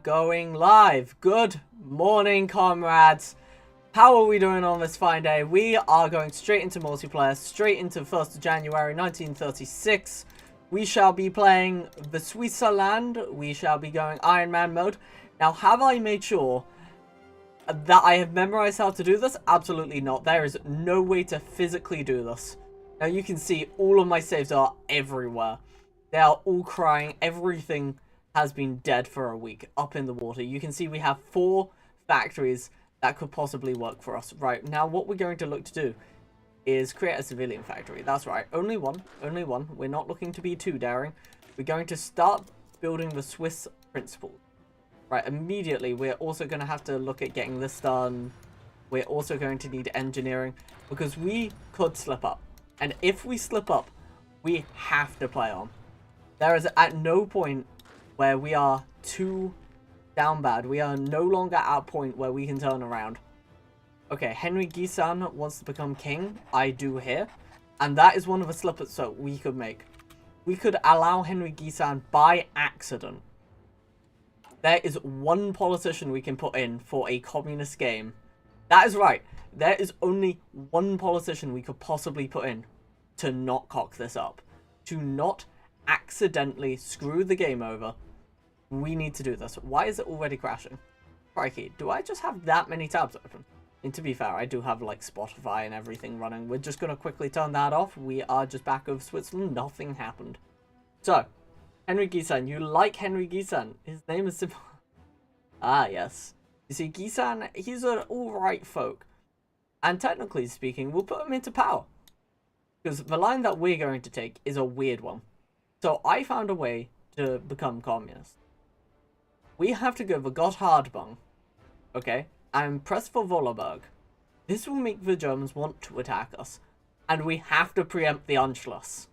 going live. Good morning, comrades. How are we doing on this fine day? We are going straight into multiplayer, straight into 1st of January 1936. We shall be playing the Switzerland. We shall be going Iron Man mode. Now, have I made sure that I have memorized how to do this? Absolutely not. There is no way to physically do this. Now, you can see all of my saves are everywhere. They are all crying. Everything has been dead for a week up in the water. You can see we have 4 factories that could possibly work for us. Right, now what we're going to look to do is create a civilian factory. That's right, only one. We're not looking to be too daring. We're going to start building the Swiss principle. Right, immediately we're also going to have to look at getting this done. We're also going to need engineering because we could slip up. And if we slip up, we have to play on. There is at no point where we are too down bad. We are no longer at a point where we can turn around. Okay, Henry Guisan wants to become king. I do here. And that is one of the slippers so we could make. We could allow Henry Guisan by accident. There is one politician we can put in for a communist game. That is right. There is only one politician we could possibly put in to not cock this up. To not accidentally screw the game over. We need to do this. Why is it already crashing? Crikey, do I just have that many tabs open? And to be fair, I do have like Spotify and everything running. We're just going to quickly turn that off. We are just back over Switzerland. Nothing happened. So, Henry Guisan. You like Henry Guisan? His name is simple. Ah, yes. You see, Guisan, he's an alright folk. And technically speaking, we'll put him into power. Because the line that we're going to take is a weird one. So, I found a way to become communist. We have to go the Götterdämmerung, okay, and press for Vollerberg. This will make the Germans want to attack us, and we have to preempt the Anschluss.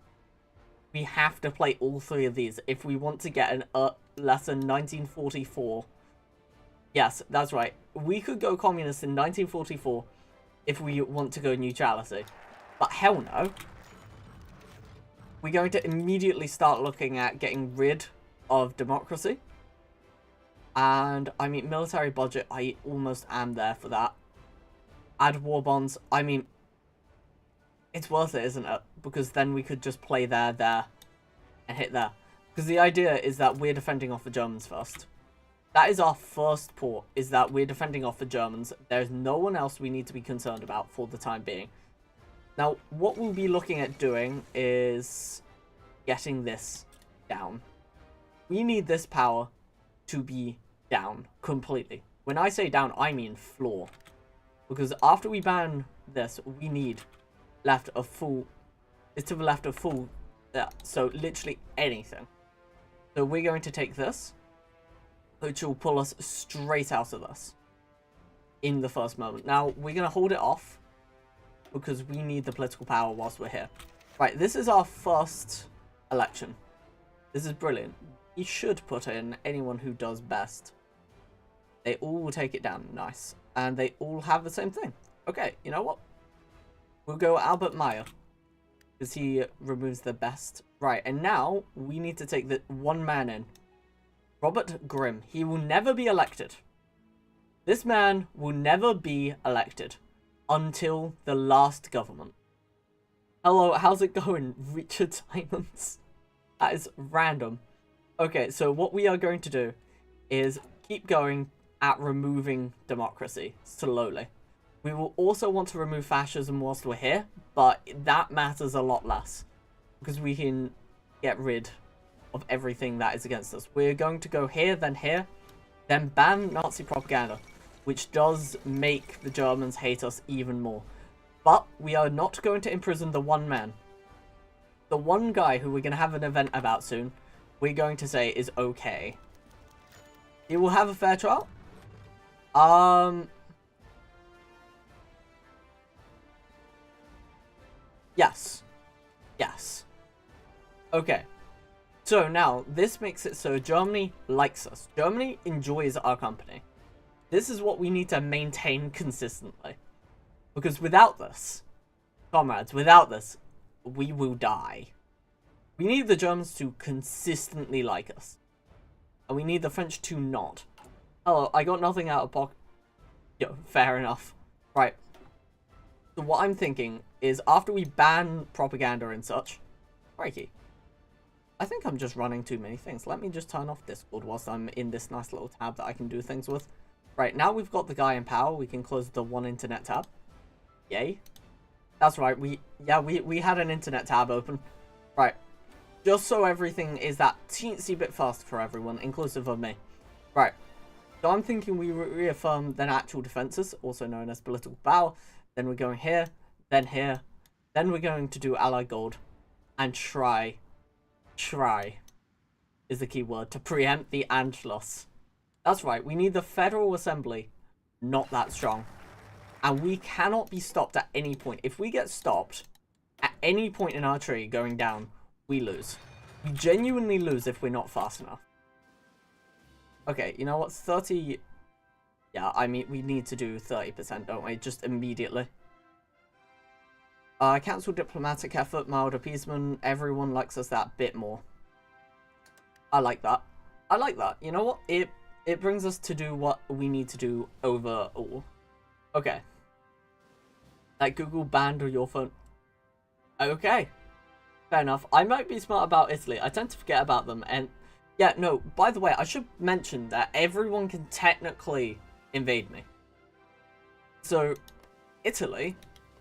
We have to play all 3 of these if we want to get an lesson 1944. Yes, that's right. We could go communist in 1944 if we want to go neutrality, but hell no. We're going to immediately start looking at getting rid of democracy. And, I mean, military budget, I almost am there for that. Add war bonds, I mean, it's worth it, isn't it? Because then we could just play there, and hit there. Because the idea is that we're defending off the Germans first. That is our first port, is that we're defending off the Germans. There's no one else we need to be concerned about for the time being. Now, what we'll be looking at doing is getting this down. We need this power to be down completely. When I say down, I mean floor. Because after we ban this, we need left a full... It's to the left of full... so literally anything. So we're going to take this, which will pull us straight out of this in the first moment. Now, we're going to hold it off because we need the political power whilst we're here. Right, this is our first election. This is brilliant. You should put in anyone who does best. They all will take it down. Nice. And they all have the same thing. Okay, you know what? We'll go Albert Meyer. Because he removes the best. Right, and now we need to take the one man in. Robert Grimm. He will never be elected. This man will never be elected until the last government. Hello, how's it going, Richard Simons? That is random. Okay, so what we are going to do is keep going at removing democracy slowly. We will also want to remove fascism whilst we're here, but that matters a lot less because we can get rid of everything that is against us. We're going to go here, then ban Nazi propaganda, which does make the Germans hate us even more. But we are not going to imprison the one man. The one guy who we're going to have an event about soon, we're going to say is okay. He will have a fair trial. Yes. Yes. Okay. So now, this makes it so Germany likes us. Germany enjoys our company. This is what we need to maintain consistently. Because without this, comrades, without this, we will die. We need the Germans to consistently like us. And we need the French to not. Hello, I got nothing out of pocket. Yo, fair enough. Right. So what I'm thinking is after we ban propaganda and such... Crikey. I think I'm just running too many things. Let me just turn off Discord whilst I'm in this nice little tab that I can do things with. Right, now we've got the guy in power, we can close the one internet tab. Yay. That's right, we had an internet tab open. Right. Just so everything is that teensy bit faster for everyone, inclusive of me. Right. So I'm thinking we reaffirm the natural defenses, also known as political power. Then we're going here, then here. Then we're going to do Allied Gold. And try is the key word, to preempt the Anschluss. That's right, we need the Federal Assembly not that strong. And we cannot be stopped at any point. If we get stopped at any point in our tree going down, we lose. We genuinely lose if we're not fast enough. Okay, you know what? 30... Yeah, I mean, we need to do 30%, don't we? Just immediately. Cancel diplomatic effort, mild appeasement. Everyone likes us that bit more. I like that. I like that. You know what? It brings us to do what we need to do overall. Okay. Like Google banned your phone. Okay. Fair enough. I might be smart about Italy. I tend to forget about them. And yeah, no, by the way, I should mention that everyone can technically invade me. So, Italy,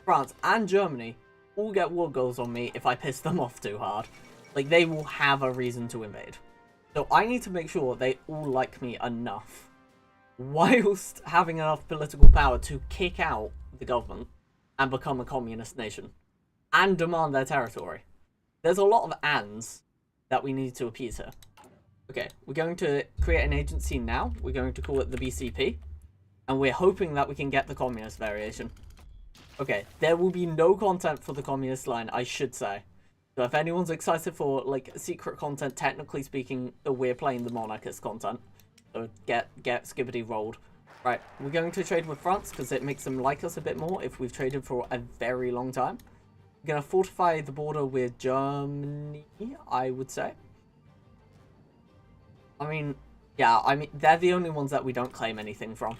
France, and Germany all get war goals on me if I piss them off too hard. Like, they will have a reason to invade. So I need to make sure they all like me enough, whilst having enough political power to kick out the government and become a communist nation, and demand their territory. There's a lot of ands that we need to appease here. Okay, we're going to create an agency now. We're going to call it the BCP. And we're hoping that we can get the communist variation. Okay, there will be no content for the communist line, I should say. So if anyone's excited for, like, secret content, technically speaking, we're playing the monarchist content. So get skibbity rolled. Right, we're going to trade with France, because it makes them like us a bit more if we've traded for a very long time. We're going to fortify the border with Germany, I would say. I mean, yeah, I mean, they're the only ones that we don't claim anything from.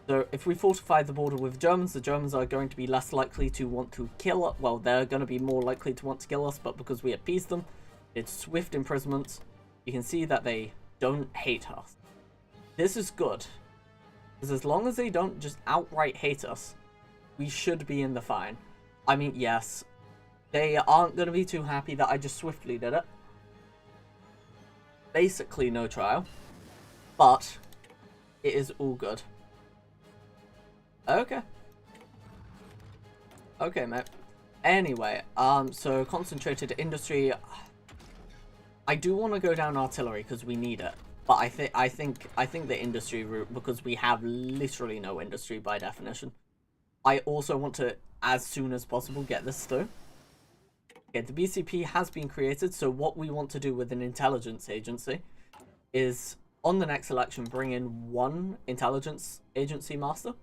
So if we fortify the border with Germans, the Germans are going to be less likely to want to kill us. Well, they're going to be more likely to want to kill us, but because we appease them, it's swift imprisonment. You can see that they don't hate us. This is good. Because as long as they don't just outright hate us, we should be in the fine. I mean, yes, they aren't going to be too happy that I just swiftly did it. Basically no trial. But it is all good. Okay. Okay, mate. Anyway, so concentrated industry. I do want to go down artillery because we need it. But I think the industry route, because we have literally no industry by definition. I also want to, as soon as possible, get this through. Okay, the BCP has been created, so what we want to do with an intelligence agency is, on the next election, bring in one intelligence agency master.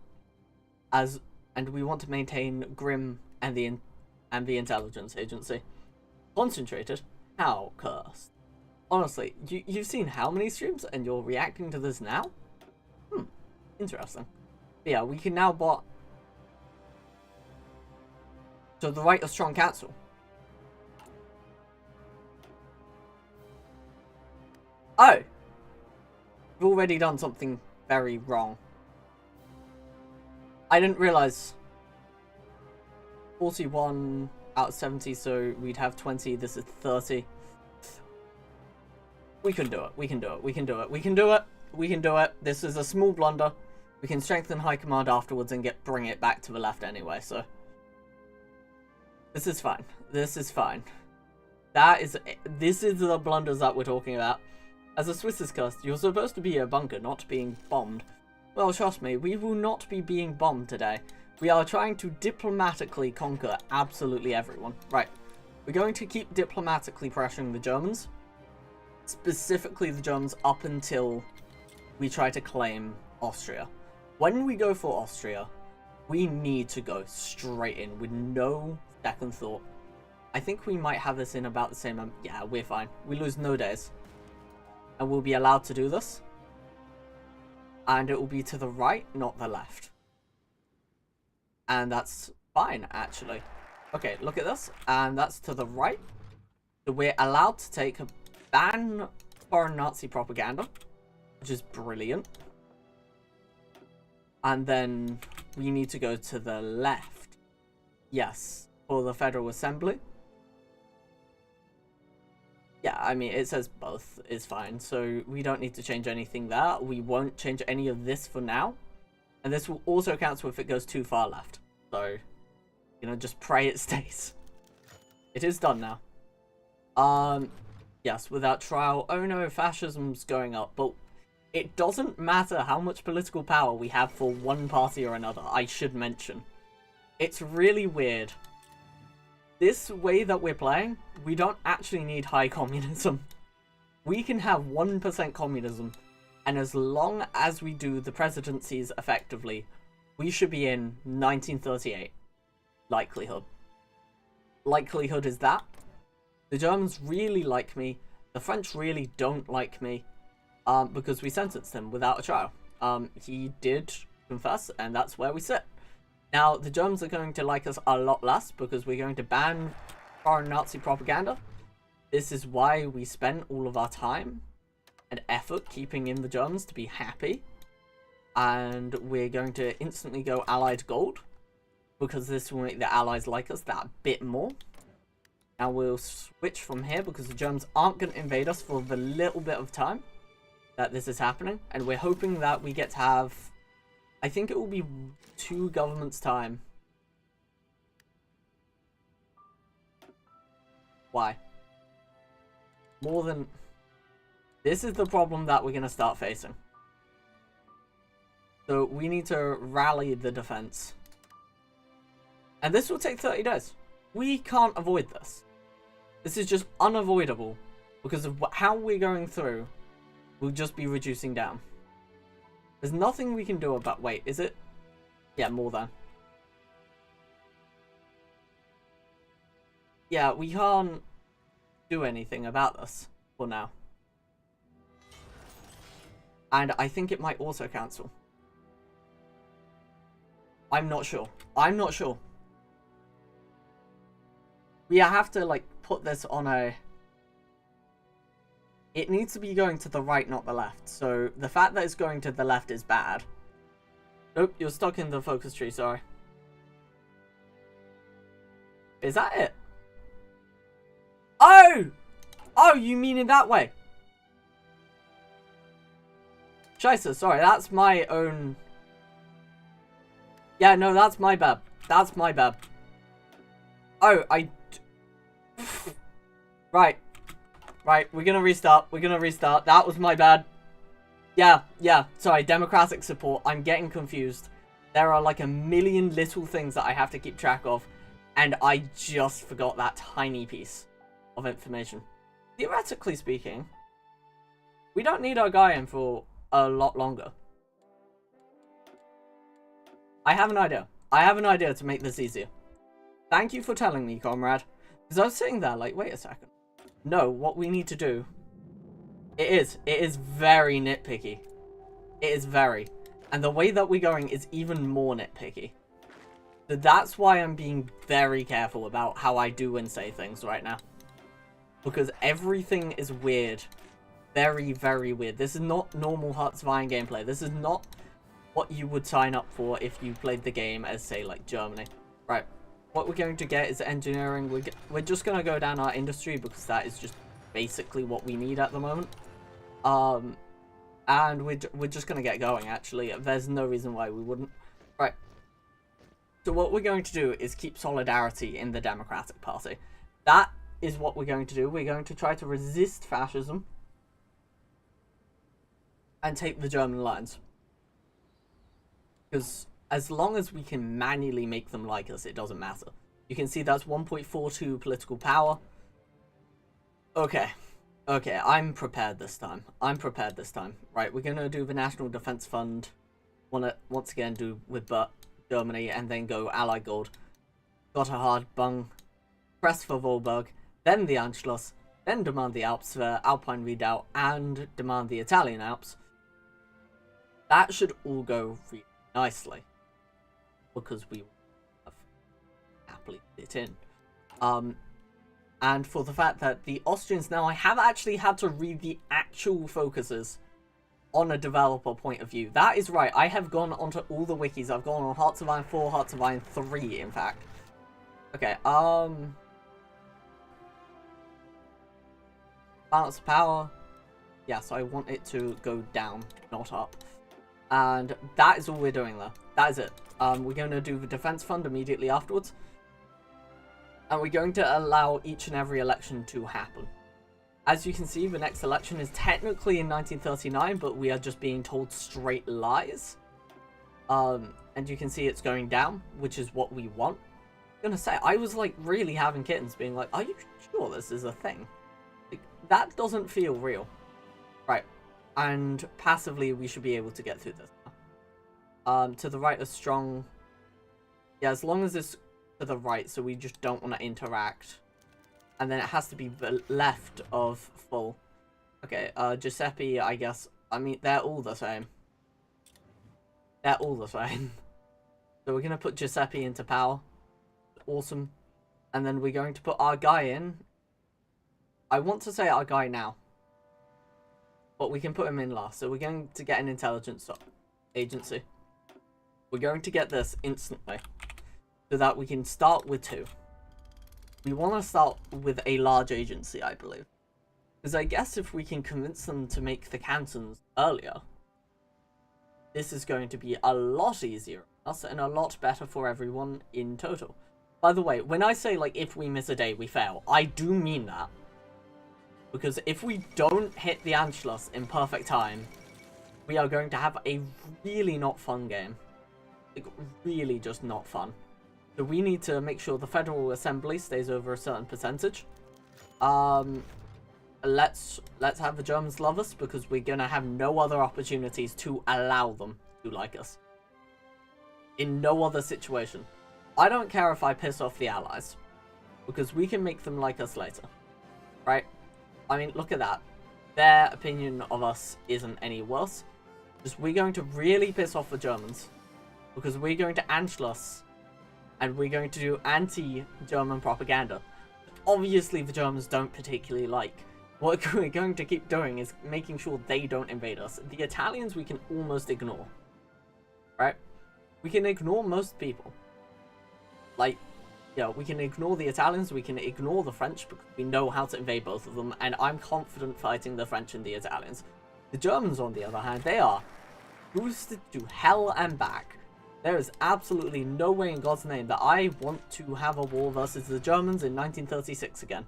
And we want to maintain Grim and the intelligence agency. Concentrated? How cursed. Honestly, you've seen how many streams and you're reacting to this now? Interesting. But yeah, we can now bot. So the right of strong council. Oh! We've already done something very wrong. I didn't realise. 41 out of 70, so we'd have 20. This is 30. We can do it. We can do it. We can do it. We can do it. We can do it. This is a small blunder. We can strengthen high command afterwards and bring it back to the left anyway, so. This is fine. This is fine. This is the blunders that we're talking about. As a Swiss is cursed, you're supposed to be a bunker, not being bombed. Well, trust me, we will not be being bombed today. We are trying to diplomatically conquer absolutely everyone. Right. We're going to keep diplomatically pressuring the Germans. Specifically the Germans up until we try to claim Austria. When we go for Austria, we need to go straight in with no second thought. I think we might have this in about the same... yeah, we're fine. We lose no days. And we'll be allowed to do this. And it will be to the right, not the left. And that's fine, actually. Okay, look at this. And that's to the right. So we're allowed to take a ban foreign Nazi propaganda, which is brilliant. And then we need to go to the left. Yes, for the Federal Assembly. Yeah, I mean, it says both is fine, so we don't need to change anything there. We won't change any of this for now. And this will also cancel if it goes too far left. So, you know, just pray it stays. It is done now. Yes, without trial. Oh no, fascism's going up. But it doesn't matter how much political power we have for one party or another, I should mention. It's really weird. This way that we're playing, we don't actually need high communism. We can have 1% communism, and as long as we do the presidencies effectively, we should be in 1938. Likelihood. Likelihood is that. The Germans really like me. The French really don't like me, because we sentenced him without a trial. He did confess, and that's where we sit. Now, the Germans are going to like us a lot less because we're going to ban foreign Nazi propaganda. This is why we spent all of our time and effort keeping in the Germans to be happy. And we're going to instantly go Allied Gold because this will make the Allies like us that bit more. Now we'll switch from here because the Germans aren't going to invade us for the little bit of time that this is happening. And we're hoping that we get to have... I think it will be 2 governments' time. Why? More than... This is the problem that we're going to start facing. So we need to rally the defense. And this will take 30 days. We can't avoid this. This is just unavoidable. Because of how we're going through, we'll just be reducing down. There's nothing we can do about... Wait, is it? Yeah, more than. Yeah, we can't do anything about this for now. And I think it might also cancel. I'm not sure. I'm not sure. We have to, like, put this on a... It needs to be going to the right, not the left. So the fact that it's going to the left is bad. Nope, you're stuck in the focus tree, sorry. Is that it? Oh! Oh, you mean in that way? Scheisse, sorry, that's my own... Yeah, no, that's my bad. That's my bad. Oh, Right. Right, we're gonna restart. We're gonna restart. That was my bad. Yeah, sorry, democratic support. I'm getting confused. There are like a million little things that I have to keep track of, and I just forgot that tiny piece of information. Theoretically speaking, we don't need our guy in for a lot longer. I have an idea. I have an idea to make this easier. Thank you for telling me, comrade. Because I was sitting there like, wait a second. No, what we need to do... It is very nitpicky. It is very. And the way that we're going is even more nitpicky. So that's why I'm being very careful about how I do and say things right now. Because everything is weird. Very, very weird. This is not normal Hearts-Vine gameplay. This is not what you would sign up for if you played the game as, say, like, Germany. Right. What we're going to get is engineering. We're just going to go down our industry because that is just basically what we need at the moment. And we're just going to get going, actually. There's no reason why we wouldn't. Right. So what we're going to do is keep solidarity in the Democratic Party. That is what we're going to do. We're going to try to resist fascism and take the German lines. Because as long as we can manually make them like us, it doesn't matter. You can see that's 1.42 political power. Okay. Okay, I'm prepared this time. I'm prepared this time. Right, we're going to do the National Defense Fund. Once again do with Germany and then go Allied Gold. Gotthard, Bung, press for Volberg, then the Anschluss, then demand the Alps for Alpine Redoubt and demand the Italian Alps. That should all go really nicely, because we have happily fit in. And for the fact that the Austrians, now I have actually had to read the actual focuses on a developer point of view. That is right, I have gone onto all the wikis. I've gone on Hearts of Iron 4, Hearts of Iron 3, in fact. Okay, balance of power. Yes, I want it to go down, not up. And that is all we're doing there. That is it. We're going to do the defense fund immediately afterwards. And we're going to allow each and every election to happen. As you can see, the next election is technically in 1939, but we are just being told straight lies. And you can see it's going down, which is what we want. I'm gonna say, I was like really having kittens being like, are you sure this is a thing? Like, that doesn't feel real. Right. And passively, we should be able to get through this. To the right of strong. Yeah, as long as it's to the right, so we just don't want to interact. And then it has to be the left of full. Okay, Giuseppe, I guess. I mean, they're all the same. They're all the same. So we're going to put Giuseppe into power. Awesome. And then we're going to put our guy in. I want to say our guy now. But we can put him in last. So we're going to get an intelligence agency. We're going to get this instantly. So that we can start with 2. We want to start with a large agency, I believe. Because I guess if we can convince them to make the cantons earlier, this is going to be a lot easier for us and a lot better for everyone in total. By the way, when I say, like, if we miss a day, we fail, I do mean that. Because if we don't hit the Anschluss in perfect time, we are going to have a really not fun game. Like, really just not fun. So we need to make sure the Federal Assembly stays over a certain percentage. Let's have the Germans love us, because we're going to have no other opportunities to allow them to like us. In no other situation. I don't care if I piss off the Allies, because we can make them like us later. Right? I mean, look at that. Their opinion of us isn't any worse. Just we're going to really piss off the Germans, because we're going to Anschluss. And we're going to do anti-German propaganda. Obviously, the Germans don't particularly like. What we're going to keep doing is making sure they don't invade us. The Italians we can almost ignore. Right? We can ignore most people. Like, yeah, we can ignore the Italians, we can ignore the French, because we know how to invade both of them. And I'm confident fighting the French and the Italians. The Germans, on the other hand, they are boosted to hell and back. There is absolutely no way in God's name that I want to have a war versus the Germans in 1936 again.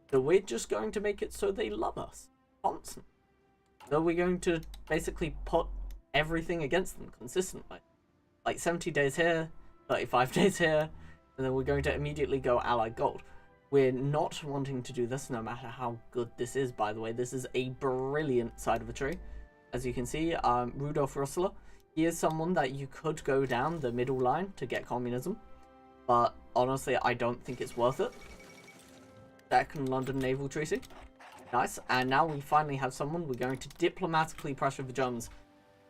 So we're just going to make it so they love us constantly. So we're going to basically put everything against them consistently. Like 70 days here, 35 days here, and then we're going to immediately go Allied Gold. We're not wanting to do this no matter how good this is, by the way. This is a brilliant side of a tree. As you can see, Rudolf Russler. He is someone that you could go down the middle line to get communism, but honestly, I don't think it's worth it. Second London Naval Treaty. Nice. And now we finally have someone. We're going to diplomatically pressure the Germans.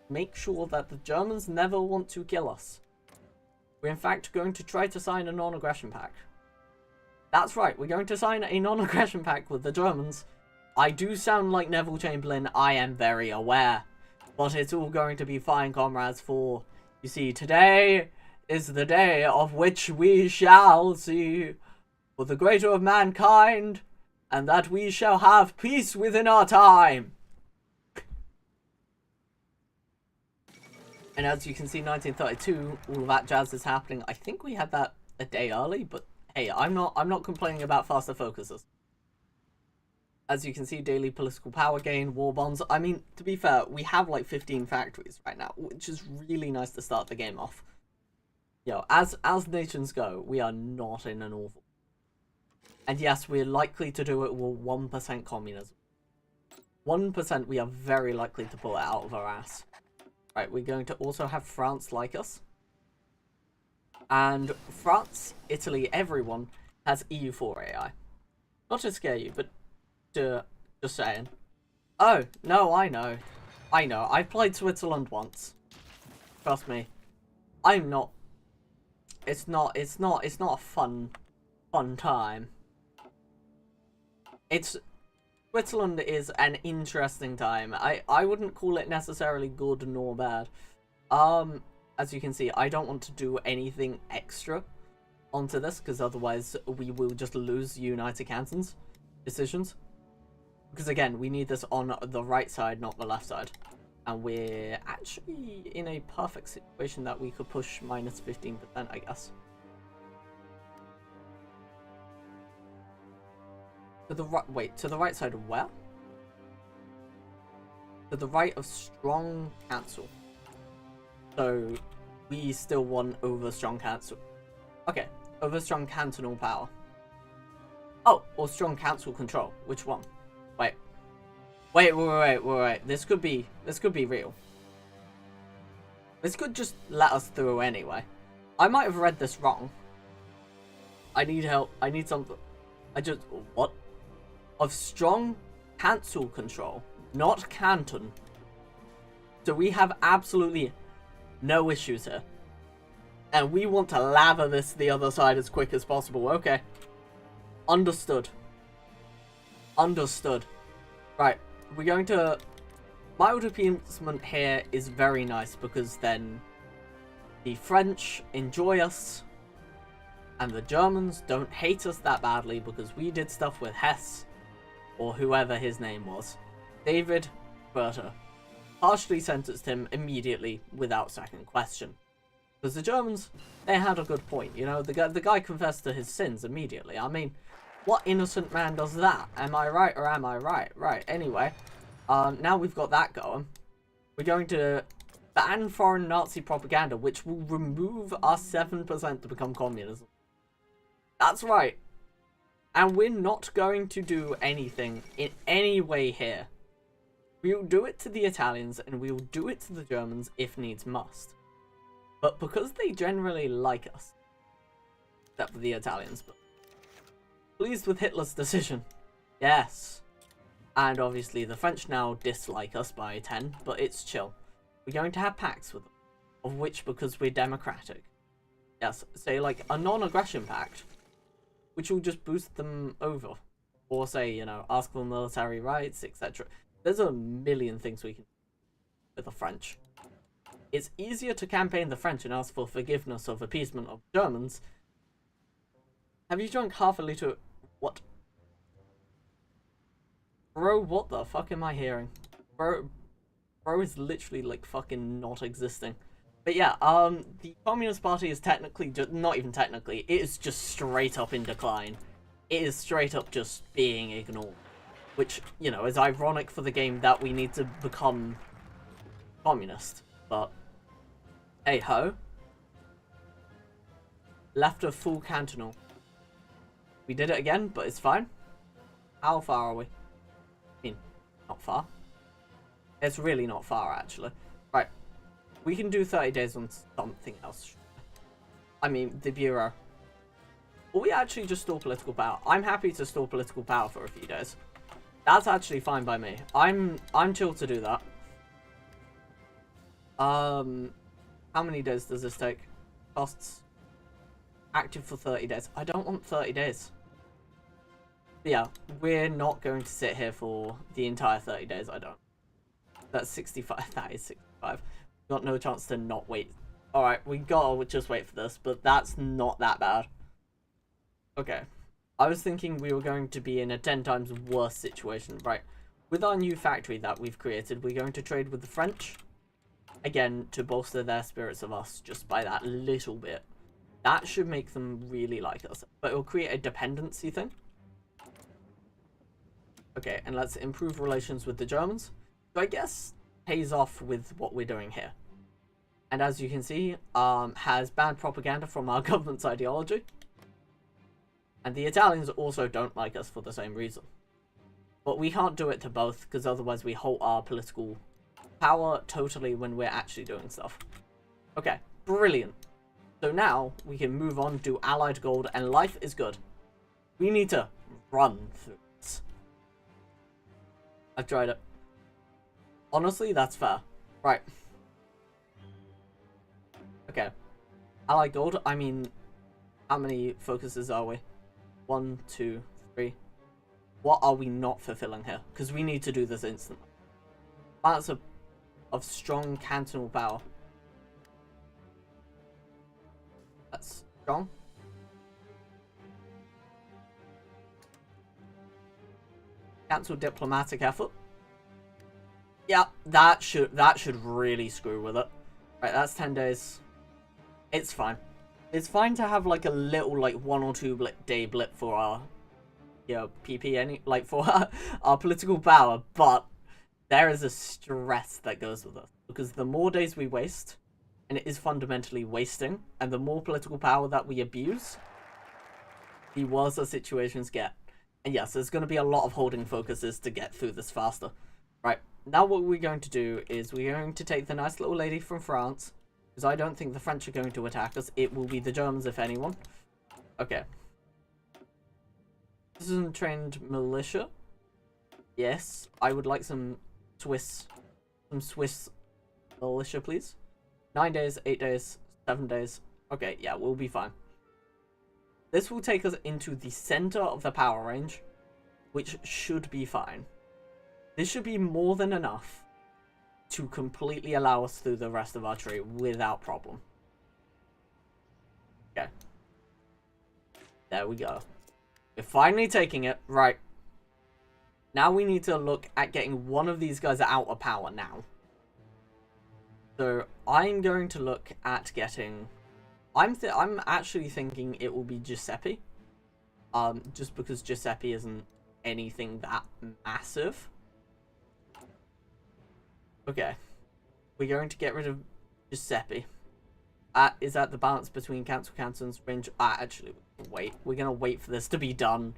Make sure that the Germans never want to kill us. We're in fact going to try to sign a non-aggression pact. That's right, we're going to sign a non-aggression pact with the Germans. I do sound like Neville Chamberlain, I am very aware. But it's all going to be fine, comrades, for, you see, today is the day of which we shall see for the greater of mankind, and that we shall have peace within our time. And as you can see, 1932, all of that jazz is happening. I think we had that a day early, but hey, I'm not complaining about faster focuses. As you can see, daily political power gain, war bonds. I mean, to be fair, we have like 15 factories right now, which is really nice to start the game off. You know, as nations go, we are not in an awful. And yes, we're likely to do it with 1% communism. 1% we are very likely to pull it out of our ass. Right, we're going to also have France like us. And France, Italy, everyone has EU4 AI. Not to scare you, but just saying. Oh, no, I know. I know, I've played Switzerland once. Trust me. I'm not... It's not a fun time. Switzerland is an interesting time. I wouldn't call it necessarily good nor bad. As you can see, I don't want to do anything extra onto this, because otherwise we will just lose United Cantons decisions. Because again, we need this on the right side, not the left side. And we're actually in a perfect situation that we could push minus 15%, I guess. To the right, wait, to the right side of where? To the right of strong cancel. So, we still want over strong cancel. Okay, over strong cantonal power. Oh, or strong council control. Which one? Wait. This could be real. This could just let us through anyway. I might have read this wrong. I need help. I need something. What? Of strong council control, not canton. So we have absolutely no issues here. And we want to lather this the other side as quick as possible. Okay. Understood. Right. We're going to... Mild appeasement here is very nice, because then the French enjoy us and the Germans don't hate us that badly because we did stuff with Hess, or whoever his name was. David Berta. Harshly sentenced him immediately without second question. Because the Germans, they had a good point, you know, the guy confessed to his sins immediately. I mean, what innocent man does that? Am I right or am I right? Right, anyway. Now we've got that going. We're going to ban foreign Nazi propaganda, which will remove our 7% to become communism. That's right. And we're not going to do anything in any way here. We will do it to the Italians, and we will do it to the Germans if needs must. But because they generally like us, except for the Italians, but pleased with Hitler's decision. Yes. And obviously the French now dislike us by 10, but it's chill. We're going to have pacts with them, of which, because we're democratic. Yes, say like a non-aggression pact, which will just boost them over. Or say, you know, ask for military rights, etc. There's a million things we can do with the French. It's easier to campaign the French and ask for forgiveness of appeasement of Germans. Have you drunk half a litre? What? Bro, what the fuck am I hearing? Bro is literally like fucking not existing. But yeah, the Communist Party is technically just, not even technically, it is just straight up in decline. It is straight up just being ignored. Which, you know, is ironic for the game that we need to become communist. But, hey ho. Left of full cantonal. We did it again, but it's fine. How far are we? I mean, not far. It's really not far, actually. Right. We can do 30 days on something else. I mean, the Bureau. Will we actually just store political power? I'm happy to store political power for a few days. That's actually fine by me. I'm chill to do that. How many days does this take? Costs. Active for 30 days. I don't want 30 days. But yeah, we're not going to sit here for the entire 30 days, I don't. That's 65. That is 65. Got no chance to not wait. Alright, we gotta just wait for this, but that's not that bad. Okay. I was thinking we were going to be in a 10 times worse situation. Right. With our new factory that we've created, we're going to trade with the French. Again, to bolster their spirits of us just by that little bit. That should make them really like us. But it'll create a dependency thing. Okay, and let's improve relations with the Germans. So I guess pays off with what we're doing here. And as you can see, has banned propaganda from our government's ideology. And the Italians also don't like us for the same reason. But we can't do it to both, because otherwise we halt our political power totally when we're actually doing stuff. Okay, brilliant. So now we can move on, do Allied Gold, and life is good. We need to run through this. I've tried it. Honestly, that's fair. Right. Okay. Allied gold, I mean, how many focuses are we? 1, 2, 3. What are we not fulfilling here? Because we need to do this instantly. Balance of strong cantonal power. That's strong. Cancel diplomatic effort. Yeah, that should really screw with it. Right, that's 10 days. It's fine. It's fine to have like a little like 1 or 2 day blip for our PP for our political power, but there is a stress that goes with it because the more days we waste, and it is fundamentally wasting, and the more political power that we abuse, the worse our situations get. And yes, there's going to be a lot of holding focuses to get through this faster. Right, now what we're going to do is we're going to take the nice little lady from France, because I don't think the French are going to attack us. It will be the Germans, if anyone. Okay. Citizen trained militia. Yes, I would like some Swiss militia, please. 9 days, 8 days, 7 days. Okay, yeah, we'll be fine. This will take us into the center of the power range, which should be fine. This should be more than enough to completely allow us through the rest of our tree without problem. Okay. There we go. We're finally taking it. Right. Now we need to look at getting one of these guys out of power now. So I'm going to look at getting... I'm actually thinking it will be Giuseppe. Just because Giuseppe isn't anything that massive. Okay. We're going to get rid of Giuseppe. Is that the balance between Cantons range? Actually, wait. We're going to wait for this to be done.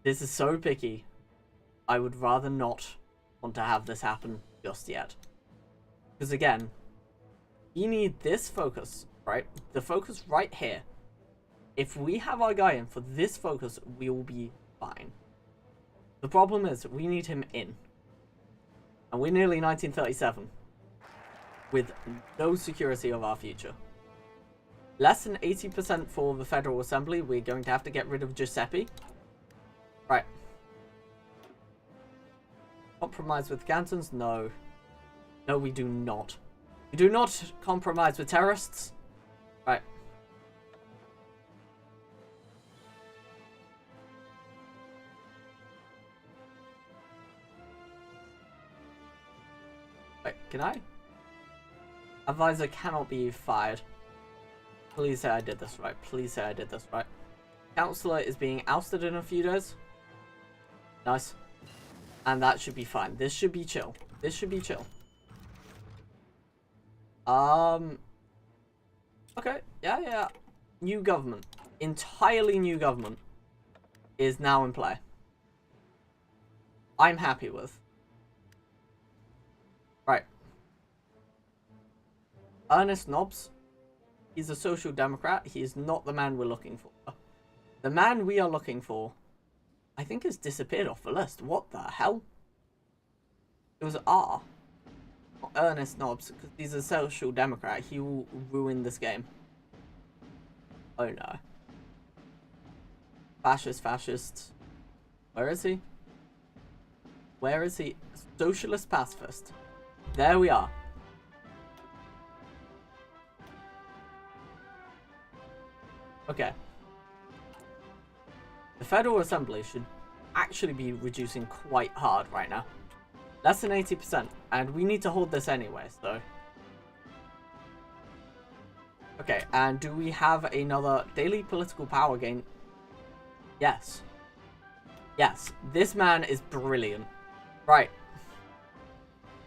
This is so picky. I would rather not want to have this happen just yet. Because again, you need this focus, right? The focus right here. If we have our guy in for this focus, we will be fine. The problem is we need him in. And we're nearly 1937. With no security of our future. Less than 80% for the Federal Assembly. We're going to have to get rid of Giuseppe. Right. Compromise with Cantons? No. No, we do not. We do not compromise with terrorists. Right. Wait, can I? Advisor cannot be fired. Please say I did this right. Please say I did this right. Counselor is being ousted in a few days. Nice. And that should be fine. This should be chill. This should be chill. Okay. Yeah. New government. Entirely new government is now in play. I'm happy with. Right. Ernest Nobbs. He's a social democrat. He is not the man we're looking for. The man we are looking for, I think, has disappeared off the list. What the hell? It was R. Not Ernest Nobbs, because he's a social democrat. He will ruin this game. Oh no. Fascist. Where is he? Where is he? Socialist pacifist. There we are. Okay. The Federal Assembly should actually be reducing quite hard right now. Less than 80%. And we need to hold this anyway, so... Okay, and do we have another daily political power gain? Yes. Yes, this man is brilliant. Right.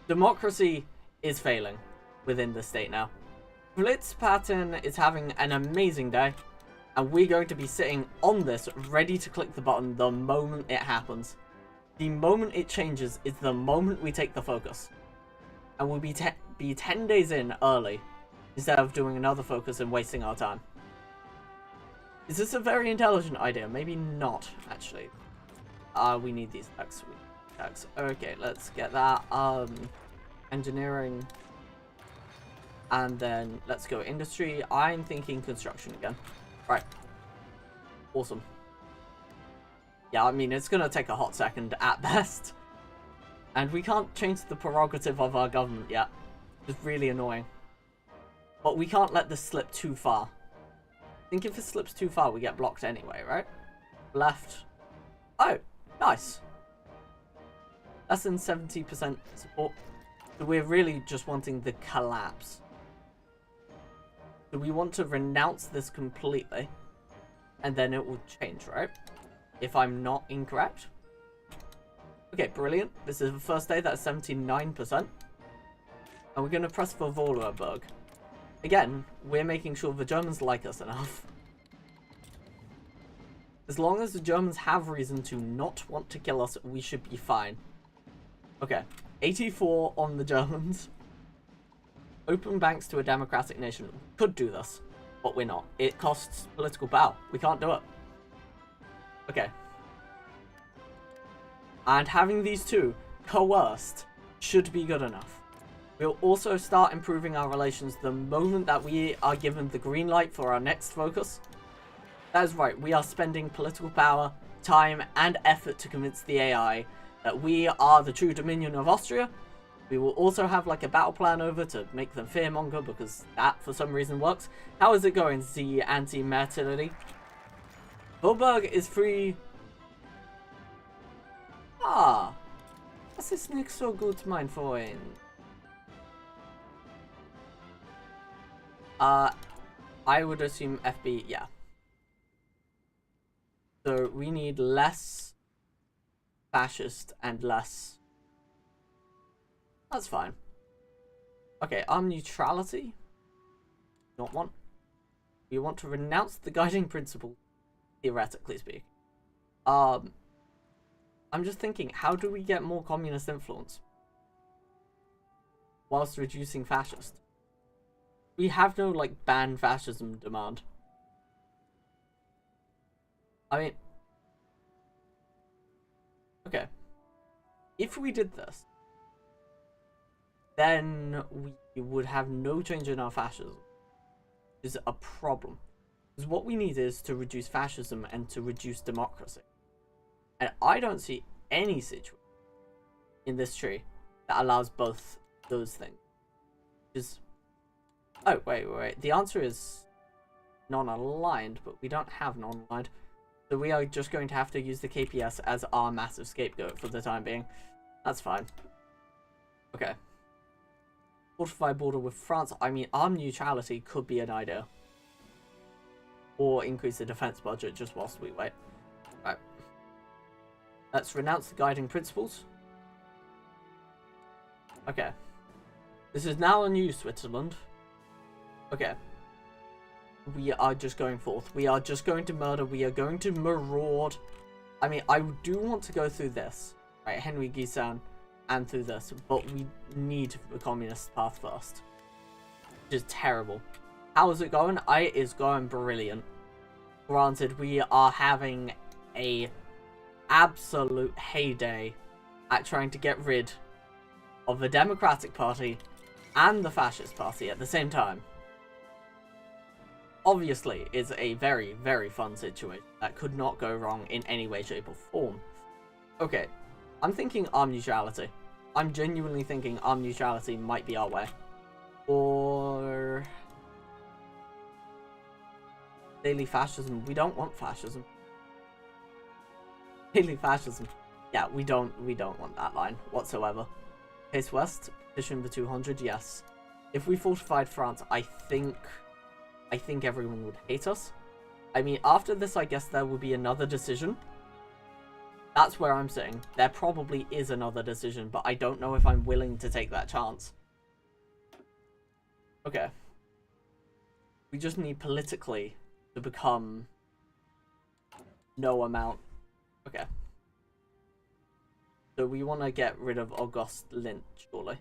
Democracy is failing within the state now. Blitzpatten is having an amazing day. And we're going to be sitting on this, ready to click the button the moment it happens. The moment it changes is the moment we take the focus. And we'll be 10 days in early, instead of doing another focus and wasting our time. Is this a very intelligent idea? Maybe not, actually. We need these tags. Okay, let's get that. engineering, and then let's go industry. I'm thinking construction again. Right. Awesome. Yeah, I mean, it's gonna take a hot second at best. And we can't change the prerogative of our government yet. It's really annoying. But we can't let this slip too far. I think if it slips too far, we get blocked anyway, right? Left. Oh, nice. Less than 70% support. So we're really just wanting the collapse. So we want to renounce this completely. And then it will change, right? If I'm not incorrect. Okay, brilliant. This is the first day, that's 79%. And we're going to press for Vorarlberg. Again, we're making sure the Germans like us enough. As long as the Germans have reason to not want to kill us, we should be fine. Okay, 84 on the Germans. Open banks to a democratic nation. We could do this, but we're not. It costs political power. We can't do it. Okay. And having these two coerced should be good enough. We'll also start improving our relations the moment that we are given the green light for our next focus. That is right, we are spending political power, time, and effort to convince the AI that we are the true dominion of Austria. We will also have like a battle plan over to make them fearmonger because that for some reason works. How is it going, the anti-matility? Vorarlberg is free. Ah, das ist nicht so gut, mein Freund. I would assume FB, yeah. So we need less fascist and less. That's fine. Okay, armed neutrality. Not one. We want to renounce the guiding principle, theoretically speaking. I'm just thinking, how do we get more communist influence whilst reducing fascist? We have no, like, ban fascism demand. I mean, okay. If we did this, then we would have no change in our fascism. Which is a problem. Because what we need is to reduce fascism and to reduce democracy. And I don't see any situation in this tree that allows both those things. Is oh, wait. The answer is non-aligned, but we don't have non-aligned. So we are just going to have to use the KPS as our massive scapegoat for the time being. That's fine. Okay. Fortify border with France. I mean, armed neutrality could be an idea. Or increase the defense budget just whilst we wait. Right. Let's renounce the guiding principles. Okay. This is now a new Switzerland. Okay. We are just going forth. We are just going to murder. We are going to maraud. I mean, I do want to go through this. Right, Henry Giesan. And through this. But we need the communist path first. Which is terrible. How is it going? It is going brilliant. Granted, we are having a absolute heyday at trying to get rid of the Democratic Party and the Fascist Party at the same time. Obviously, it's a very, very fun situation that could not go wrong in any way, shape, or form. Okay, I'm thinking armed neutrality. I'm genuinely thinking armed neutrality might be our way. Or daily fascism. We don't want fascism. Daily fascism. Yeah, we don't want that line whatsoever. Case West, petition the 200, yes. If we fortified France, I think everyone would hate us. I mean, after this, I guess there will be another decision. That's where I'm sitting. There probably is another decision, but I don't know if I'm willing to take that chance. Okay. We just need politically to become no amount. Okay. So we want to get rid of August Lint, surely.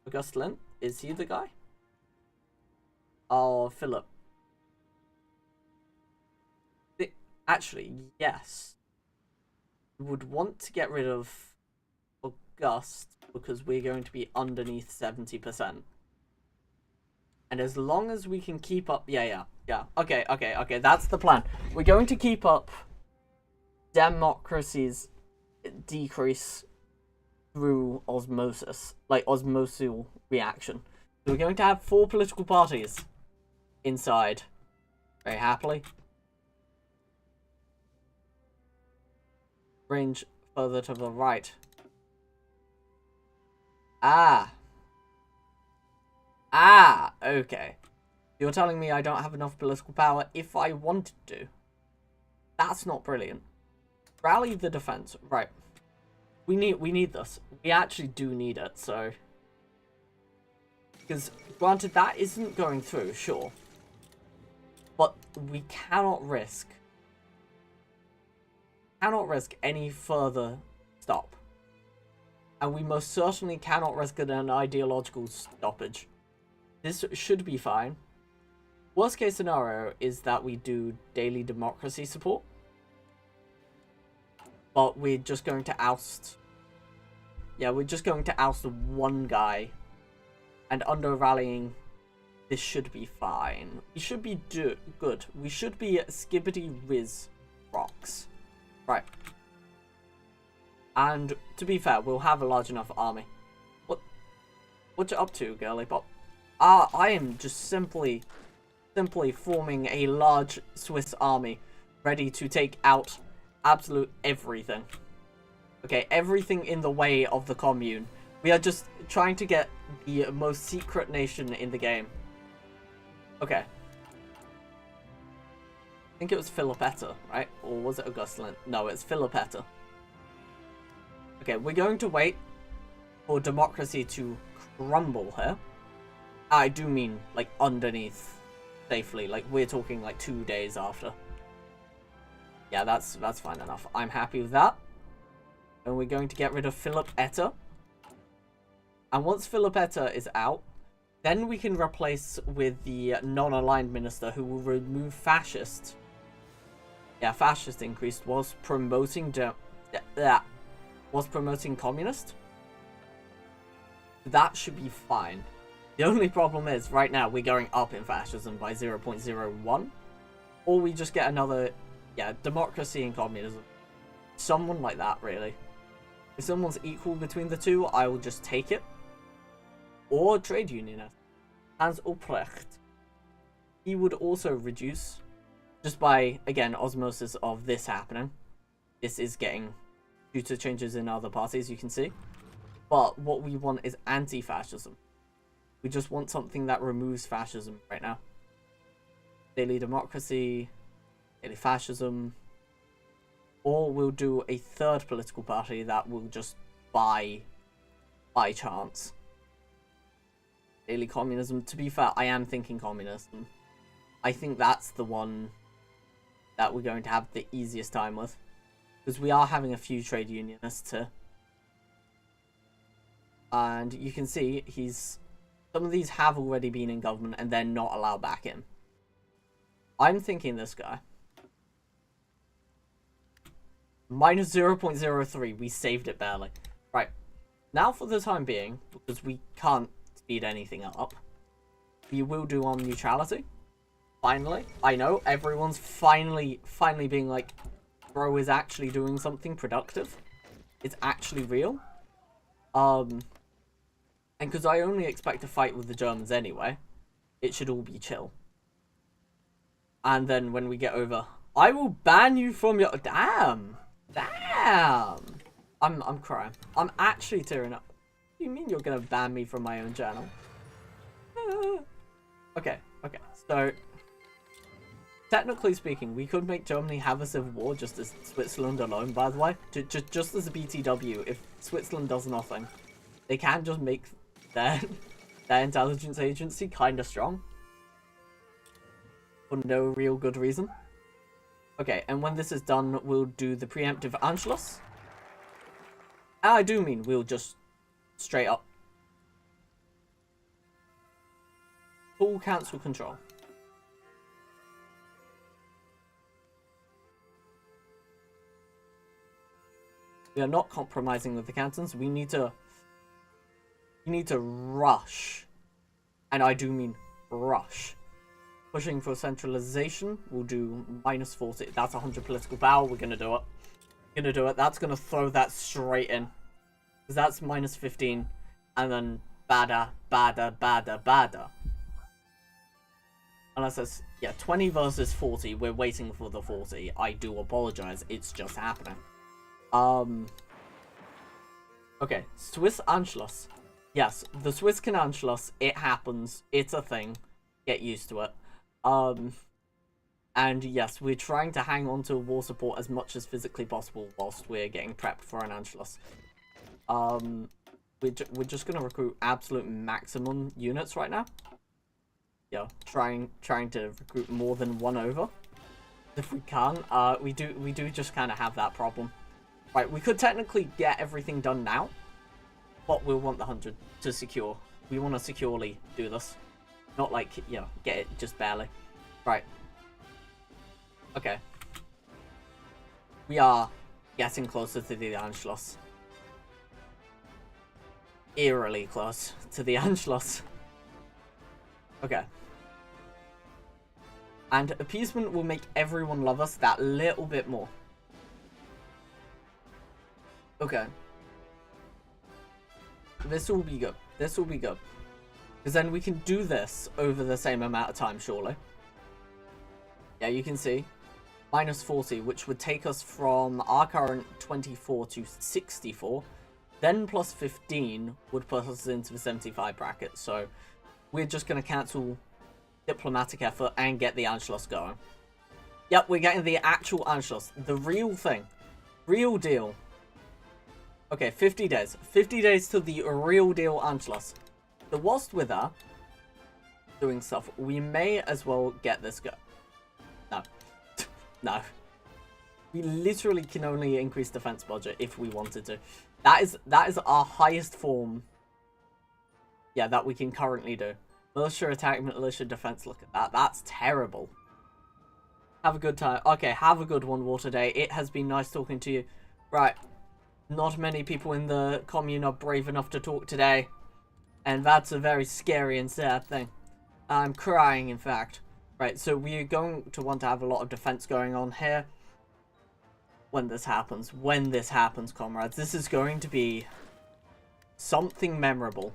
August Lint? Is he the guy? Oh, Philip. Actually, yes. We would want to get rid of gust because we're going to be underneath 70%. And as long as we can keep up... Yeah. Okay. That's the plan. We're going to keep up democracy's decrease through osmosis. Like, osmosal reaction. So we're going to have 4 political parties inside. Very happily. Range further to the right. Okay. You're telling me I don't have enough political power if I wanted to. That's not brilliant. Rally the defense. Right. We need this. We actually do need it, so... Because, granted, that isn't going through, sure. But we cannot risk any further stop. And we most certainly cannot risk an ideological stoppage. This should be fine. Worst case scenario is that we do daily democracy support. But we're just going to oust... Yeah, we're just going to oust one guy. And under rallying, this should be fine. We should be good. We should be skibbity whiz rocks. Right. And to be fair, we'll have a large enough army. What you up to, girly pop? I am just simply forming a large Swiss army, ready to take out absolute everything. Okay, everything in the way of the commune. We are just trying to get the most secret nation in the game. Okay. I think it was Philippetta, right? Or was it Augustin? No, it's Philippetta. Okay, we're going to wait for democracy to crumble here. I do mean, like, underneath safely. Like, we're talking, like, 2 days after. Yeah, that's fine enough. I'm happy with that. And we're going to get rid of Philippetta. And once Philippetta is out, then we can replace with the non-aligned minister who will remove fascist. Yeah, fascist increased was promoting communist. That should be fine. The only problem is, right now, we're going up in fascism by 0.01. Or we just get another, yeah, democracy and communism. Someone like that, really. If someone's equal between the two, I will just take it. Or trade unionist. Hans Ulprecht. He would also reduce, just by, again, osmosis of this happening. This is getting, due to changes in other parties, you can see. But what we want is anti-fascism. We just want something that removes fascism right now. Daily democracy, daily fascism. Or we'll do a third political party that will just by chance. Daily communism. To be fair, I am thinking communism. I think that's the one that we're going to have the easiest time with. Because we are having a few trade unionists here. And you can see some of these have already been in government and they're not allowed back in. I'm thinking this guy. Minus 0.03. We saved it barely. Right. Now for the time being, because we can't speed anything up, we will do on neutrality. Finally. I know, everyone's finally being like, bro is actually doing something productive. It's actually real. And because I only expect to fight with the Germans anyway, it should all be chill. And then when we get over, I will ban you from your... Damn! I'm crying. I'm actually tearing up. What do you mean you're gonna ban me from my own channel? Okay. So, technically speaking, we could make Germany have a civil war just as Switzerland alone, by the way. Just as a BTW, if Switzerland does nothing, they can just make their intelligence agency kind of strong. For no real good reason. Okay, and when this is done, we'll do the preemptive Anschluss. And I do mean we'll just straight up. Full council control. We are not compromising with the cantons. We need to rush. And I do mean rush. Pushing for centralization. We'll do -40. That's 100 political power. We're going to do it. Gonna do it. That's gonna throw that straight in. Because that's -15. And then bada. Unless it's, yeah, 20 versus 40. We're waiting for the 40. I do apologize. It's just happening. Okay, Swiss Anschluss. Yes, the Swiss can Anschluss. It happens. It's a thing. Get used to it. And yes, we're trying to hang on to war support as much as physically possible whilst we're getting prepped for an Anschluss. We're just going to recruit absolute maximum units right now. Yeah, trying to recruit more than one over. If we can, we do just kind of have that problem. Right, we could technically get everything done now, but we'll want the 100 to secure. We want to securely do this. Not like, you know, get it just barely. Right. Okay. We are getting closer to the Anschluss. Eerily close to the Anschluss. Okay. And appeasement will make everyone love us that little bit more. Okay. This will be good. This will be good. Because then we can do this over the same amount of time, surely. Yeah, you can see. -40, which would take us from our current 24 to 64. Then +15 would put us into the 75 bracket. So we're just going to cancel diplomatic effort and get the Anschluss going. Yep, we're getting the actual Anschluss. The real thing. Real deal. Okay, 50 days. 50 days to the real deal Anschluss. So whilst we're there, doing stuff, we may as well get this go. No. No. We literally can only increase defense budget if we wanted to. That is our highest form. Yeah, that we can currently do. Militia attack, militia defense. Look at that. That's terrible. Have a good time. Okay, have a good one, Water Day. It has been nice talking to you. Right. Not many people in the commune are brave enough to talk today. And that's a very scary and sad thing. I'm crying, in fact. Right, so we're going to want to have a lot of defense going on here. When this happens. When this happens, comrades. This is going to be something memorable.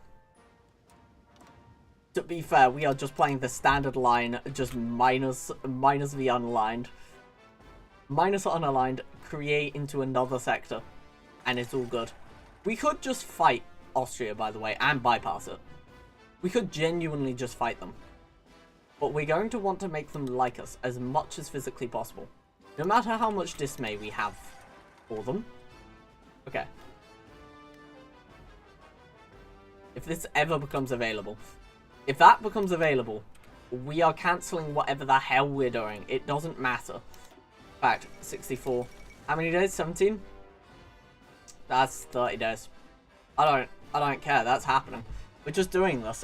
To be fair, we are just playing the standard line, just minus the unaligned. Minus unaligned, create into another sector. And it's all good. We could just fight Austria, by the way, and bypass it. We could genuinely just fight them. But we're going to want to make them like us as much as physically possible. No matter how much dismay we have for them. Okay. If this ever becomes available. If that becomes available, we are cancelling whatever the hell we're doing. It doesn't matter. In fact, 64. How many days? 17? That's 30 days. I don't care. That's happening. We're just doing this.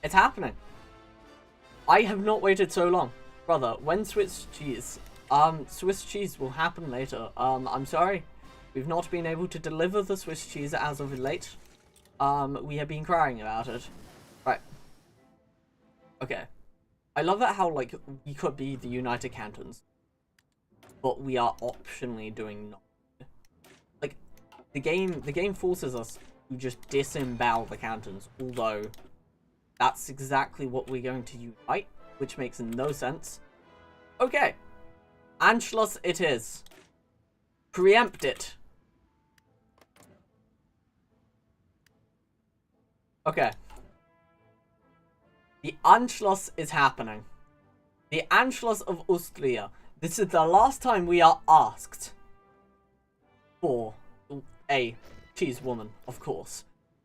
It's happening. I have not waited so long. Brother, when Swiss cheese? Swiss cheese will happen later. I'm sorry. We've not been able to deliver the Swiss cheese as of late. We have been crying about it. Right. Okay. I love it how, like, we could be the United Cantons. But we are optionally doing nothing. Like, the game forces us to just disembowel the cantons. Although, that's exactly what we're going to unite. Which makes no sense. Okay. Anschluss it is. Preempt it. Okay. The Anschluss is happening. The Anschluss of Austria. This is the last time we are asked for a cheese woman, of course.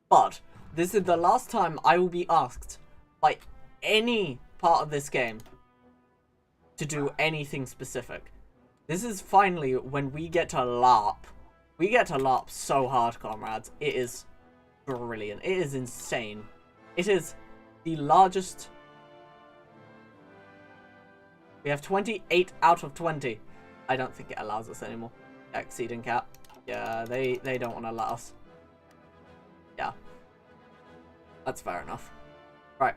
But this is the last time I will be asked by any part of this game to do anything specific. This is finally when we get to LARP. We get to LARP so hard, comrades. It is brilliant. It is insane. It is the largest. We have 28 out of 20. I don't think it allows us anymore. Exceeding cap. Yeah, they don't want to let us. Yeah. That's fair enough. Right.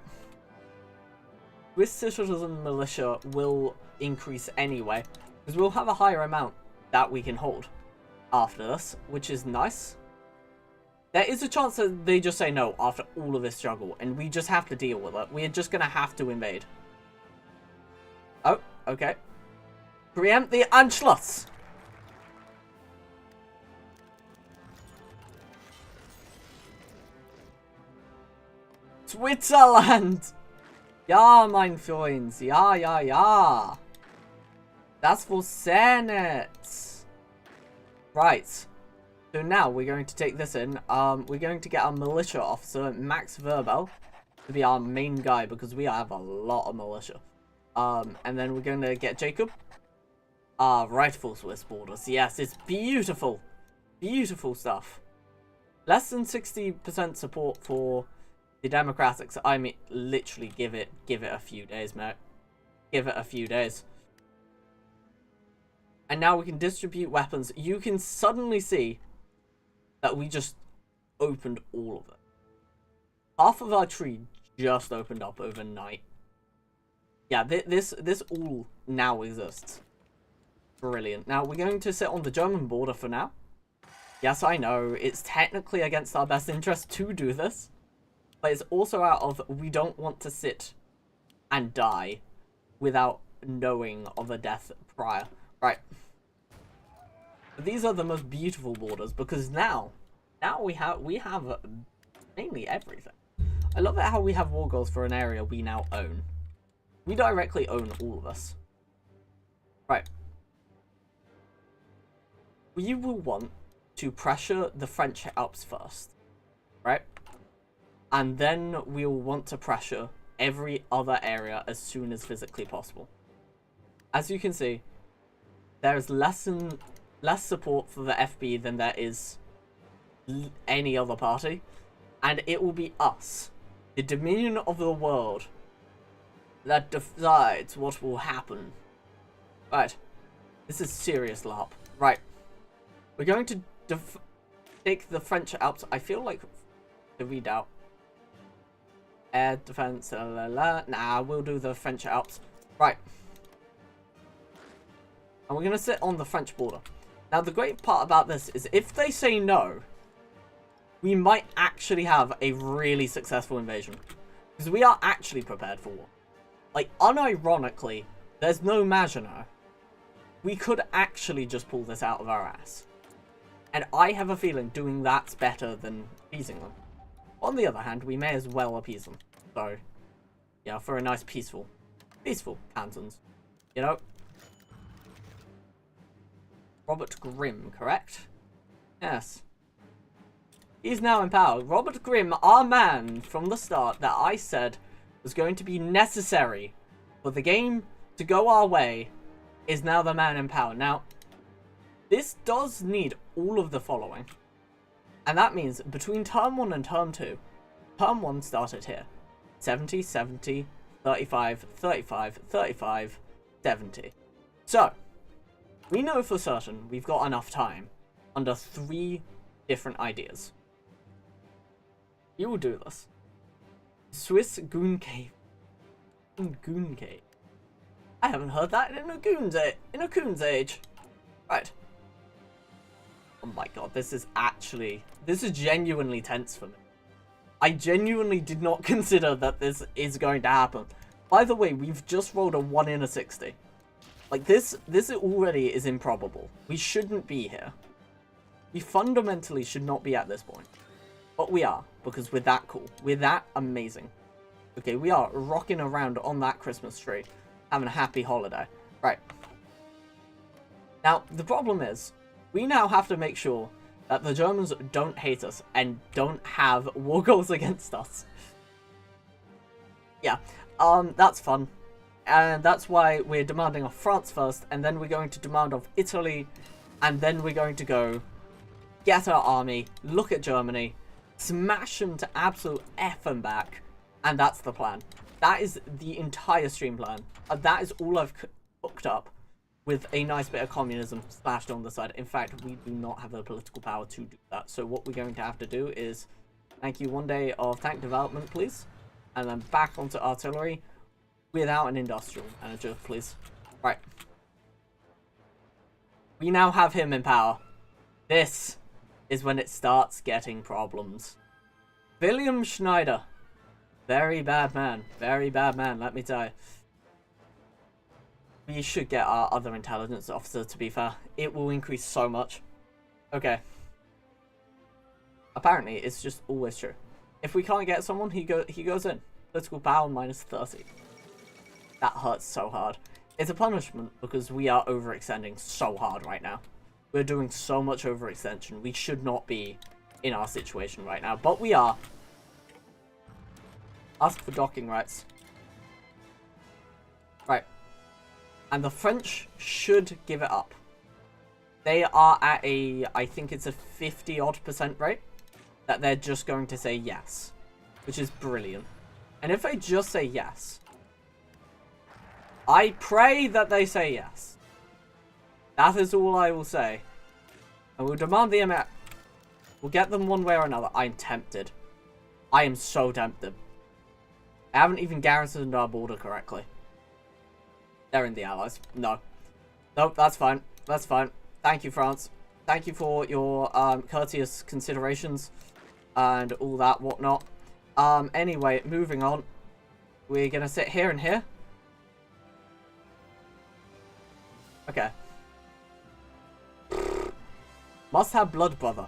Swiss citizen militia will increase anyway, because we'll have a higher amount that we can hold after this, which is nice. There is a chance that they just say no after all of this struggle, and we just have to deal with it. We're just gonna have to invade. Oh, okay. Preempt the Anschluss! Switzerland! Ja, mein Freund. Ja, ja, ja. Das will Senate. Right. So now we're going to take this in. We're going to get our militia officer, Max Verbel, to be our main guy because we have a lot of militia. And then we're going to get Jacob. Rightful Swiss borders. Yes, it's beautiful. Beautiful stuff. Less than 60% support for the Democrats. I mean, literally give it a few days, mate. Give it a few days. And now we can distribute weapons. You can suddenly see that we just opened all of it. Half of our tree just opened up overnight. Yeah, this all now exists. Brilliant. Now, we're going to sit on the German border for now. Yes, I know, it's technically against our best interest to do this. But it's also out of, we don't want to sit and die without knowing of a death prior. Right. But these are the most beautiful borders because now we have mainly everything. I love it how we have war goals for an area we now own. We directly own all of this. Right. We will want to pressure the French Alps first. Right? And then we'll want to pressure every other area as soon as physically possible. As you can see, there is less support for the FB than there is any other party. And it will be us, the Dominion of the world, that decides what will happen. Right. This is serious LARP. Right. We're going to take the French Alps. I feel like to read out. Air defense, Nah, we'll do the French Alps. Right. And we're going to sit on the French border. Now, the great part about this is if they say no, we might actually have a really successful invasion. Because we are actually prepared for war. Like, unironically, there's no Maginot. We could actually just pull this out of our ass. And I have a feeling doing that's better than appeasing them. On the other hand, we may as well appease them. So, yeah, for a nice peaceful Cantons. You know? Robert Grimm, correct? Yes. He's now in power. Robert Grimm, our man from the start that I said was going to be necessary for the game to go our way, is now the man in power. Now, this does need all of the following. And that means between term 1 and term 2, term 1 started here. 70, 70, 35, 35, 35, 70. So, we know for certain we've got enough time under 3 different ideas. You will do this. Swiss Goon Cave. Goon Cave. I haven't heard that in a Coon's age. Right. Oh my god, this is genuinely tense for me. I genuinely did not consider that this is going to happen. By the way, we've just rolled a 1 in a 60. Like, this already is improbable. We shouldn't be here. We fundamentally should not be at this point. But we are, because we're that cool. We're that amazing. Okay, we are rocking around on that Christmas tree, having a happy holiday. Right. Now, the problem is, we now have to make sure that the Germans don't hate us and don't have war goals against us. Yeah, that's fun. And that's why we're demanding of France first, and then we're going to demand of Italy, and then we're going to go get our army, look at Germany, smash them to absolute F and back, and that's the plan. That is the entire stream plan. That is all I've cooked up with a nice bit of communism splashed on the side. In fact, we do not have the political power to do that. So what we're going to have to do is, thank you, 1 day of tank development, please. And then back onto artillery without an industrial manager, please. Right. We now have him in power. This is when it starts getting problems. William Schneider. Very bad man. Very bad man, let me tell you. We should get our other intelligence officer, to be fair. It will increase so much. Okay. Apparently, it's just always true. If we can't get someone, he goes in. Political power -30. That hurts so hard. It's a punishment because we are overextending so hard right now. We're doing so much overextension. We should not be in our situation right now, but we are. Ask for docking rights. Right. And the French should give it up. They are at a, I think it's a 50-odd% rate that they're just going to say yes, which is brilliant. And if they just say yes, I pray that they say yes. That is all I will say. And we'll demand the amount. We'll get them one way or another. I'm tempted. I am so tempted. I haven't even garrisoned our border correctly. They're in the Allies. No. Nope, that's fine. That's fine. Thank you, France. Thank you for your courteous considerations and all that whatnot. Anyway, moving on. We're gonna sit here and here. Okay. Must have blood, brother.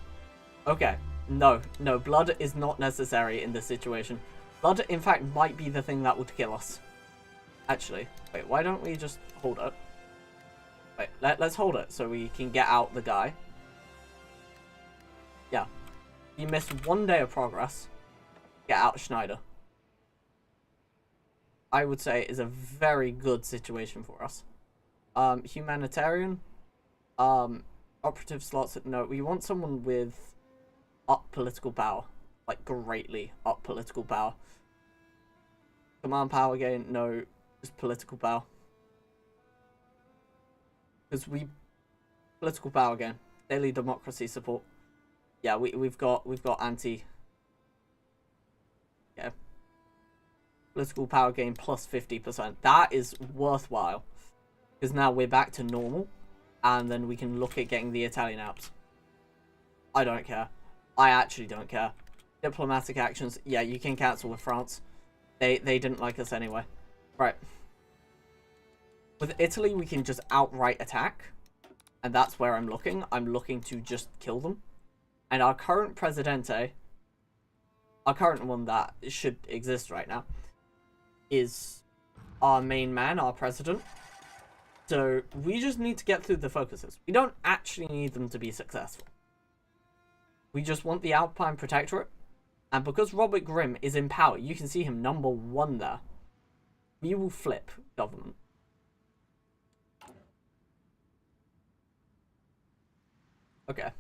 Okay. No, blood is not necessary in this situation. Blood, in fact, might be the thing that would kill us. Actually, wait, why don't we just hold it? Wait, let's hold it so we can get out the guy. Yeah. You missed 1 day of progress. Get out Schneider. I would say is a very good situation for us. Humanitarian. Operative slots. No, we want someone with up political power. Like, greatly up political power. Command power gain, no. Just political power. Because political power gain. Daily democracy support. Yeah, we've got anti. Yeah. Political power gain plus 50%. That is worthwhile. Because now we're back to normal. And then we can look at getting the Italian Alps. I don't care. I actually don't care. Diplomatic actions. Yeah, you can cancel with France. They didn't like us anyway. Right. With Italy, we can just outright attack. And that's where I'm looking. I'm looking to just kill them. And our current Presidente, our current one that should exist right now, is our main man, our president. So we just need to get through the focuses. We don't actually need them to be successful. We just want the Alpine Protectorate. And because Robert Grimm is in power, you can see him #1 there. We will flip government. Okay.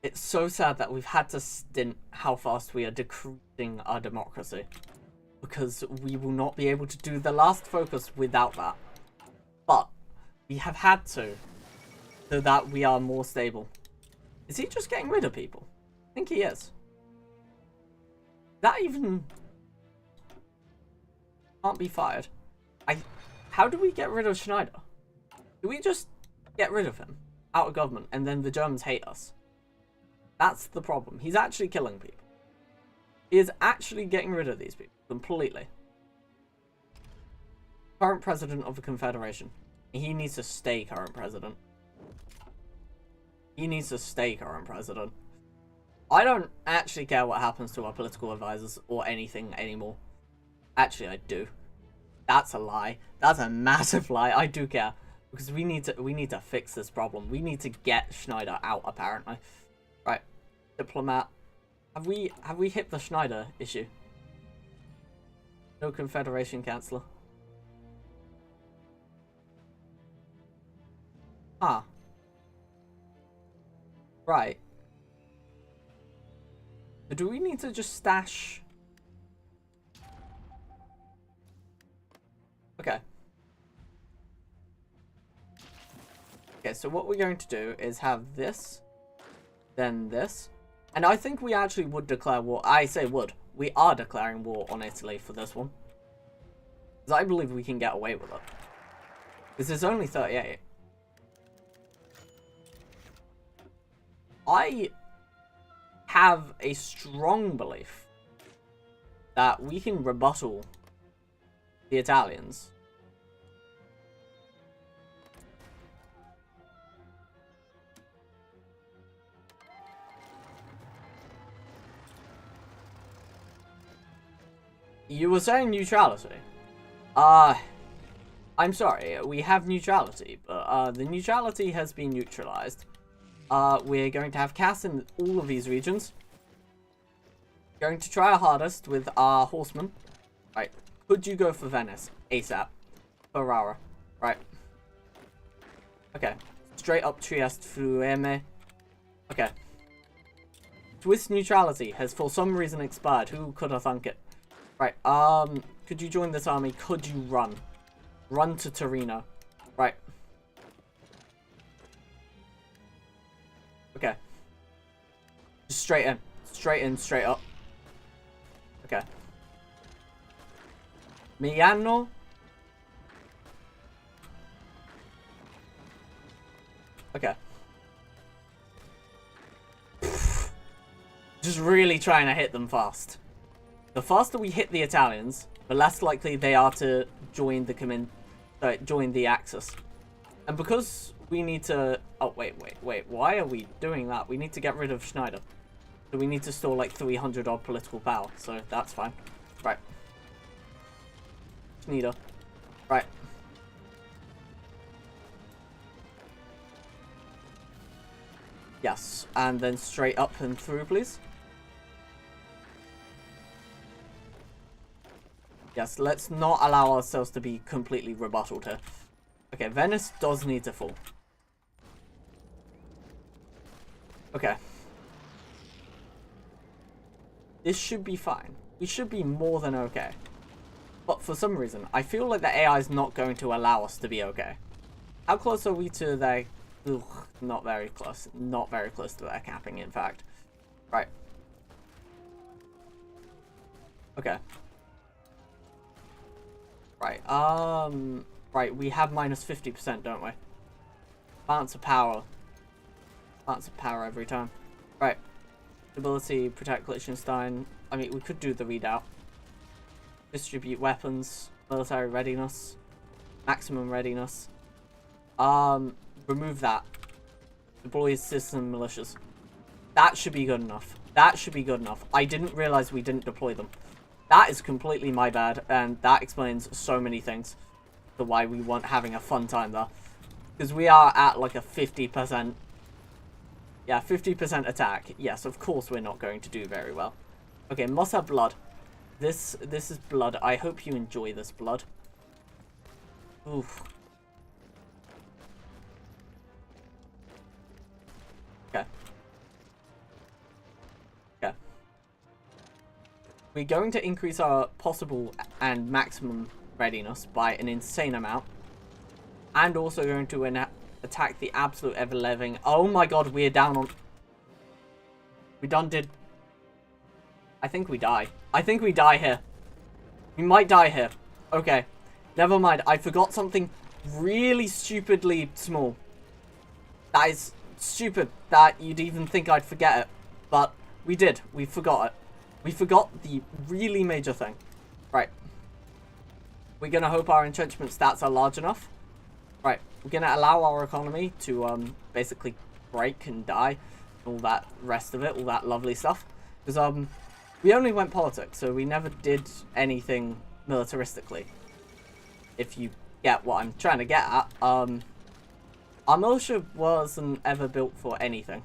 It's so sad that we've had to stint how fast we are decreasing our democracy. Because we will not be able to do the last focus without that. But we have had to. So that we are more stable. Is he just getting rid of people? I think he is. That even can't be fired. How do we get rid of Schneider? Do we just get rid of him out of government and then the Germans hate us? That's the problem. He's actually killing people. He is actually getting rid of these people completely. Current president of the Confederation. He needs to stay current president. He needs to stay current president. I don't actually care what happens to our political advisors or anything anymore. Actually, I do. That's a lie. That's a massive lie. I do care because we need to fix this problem. We need to get Schneider out. Apparently, right? Diplomat. Have we hit the Schneider issue? No Confederation Chancellor. Ah. Right. Do we need to just stash Okay, so what we're going to do is have this, then this. And I think we actually would declare war. I say would. We are declaring war on Italy for this one. Because I believe we can get away with it. This is only 38. I have a strong belief that we can rebuttal the Italians. You were saying neutrality. I'm sorry, we have neutrality, but the neutrality has been neutralized. We're going to have CAS in all of these regions. Going to try our hardest with our horsemen. Right, could you go for Venice? ASAP. Ferrara. Right. Okay. Straight up Trieste Fiume. Okay. Swiss neutrality has for some reason expired. Who could have thunk it? Right, could you join this army? Could you run? Run to Torino. Right. Okay. Just straight in. Straight in, straight up. Okay. Milano. Okay. Just really trying to hit them fast. The faster we hit the Italians, the less likely they are to join the join the Axis. And because we need to... Oh, wait. Why are we doing that? We need to get rid of Schneider. So we need to store like 300 odd political power. So that's fine. Right. Schneider. Right. Yes. And then straight up and through, please. Yes, let's not allow ourselves to be completely rebuttaled here. Okay, Venice does need to fall. Okay. This should be fine. We should be more than okay. But for some reason, I feel like the AI is not going to allow us to be okay. How close are we to their... Ugh, not very close. Not very close to their capping, in fact. Right. Okay. Right, right, we have minus 50%, don't we? Balance of power. Balance of power every time. Right. Ability, protect Liechtenstein. I mean, we could do the readout. Distribute weapons. Military readiness. Maximum readiness. Remove that. Deploy citizen militias. That should be good enough. That should be good enough. I didn't realize we didn't deploy them. That is completely my bad, and that explains so many things to why we weren't having a fun time there. Because we are at like a 50%... Yeah, 50% attack. Yes, of course we're not going to do very well. Okay, must have blood. This is blood. I hope you enjoy this blood. Oof. Okay. Okay. We're going to increase our possible and maximum readiness by an insane amount. And also going to attack the absolute ever-living... Oh my god, we're down on... We done did... I think we die. I think we die here. We might die here. Okay. Never mind. I forgot something really stupidly small. That is stupid that you'd even think I'd forget it. But we did. We forgot it. We forgot the really major thing. Right. We're going to hope our entrenchment stats are large enough. Right. We're going to allow our economy to basically break and die. All that rest of it. All that lovely stuff. Because we only went politics. So we never did anything militaristically. If you get what I'm trying to get at. Our militia wasn't ever built for anything.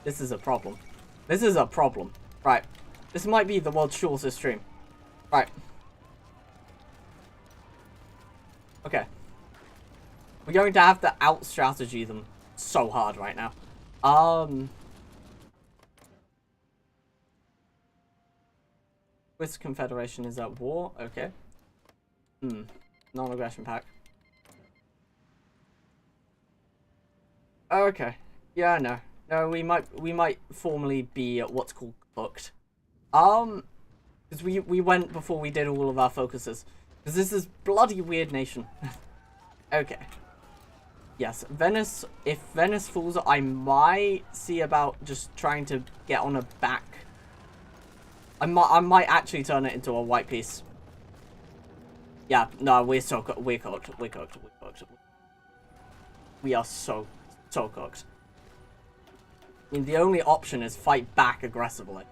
This is a problem. This is a problem. Right. This might be the world's shortest stream. Right. Okay. We're going to have to out-strategy them so hard right now. Swiss Confederation is at war. Okay. Non-aggression pact. Okay. Yeah, no. No, we might formally be what's called cooked. Because we went before we did all of our focuses. Because this is bloody weird nation. Okay. Yes, Venice, if Venice falls, I might see about just trying to get on a back. I might actually turn it into a white piece. Yeah, no, we're cooked. We're cooked. We are so cooked. I mean, the only option is fight back aggressively.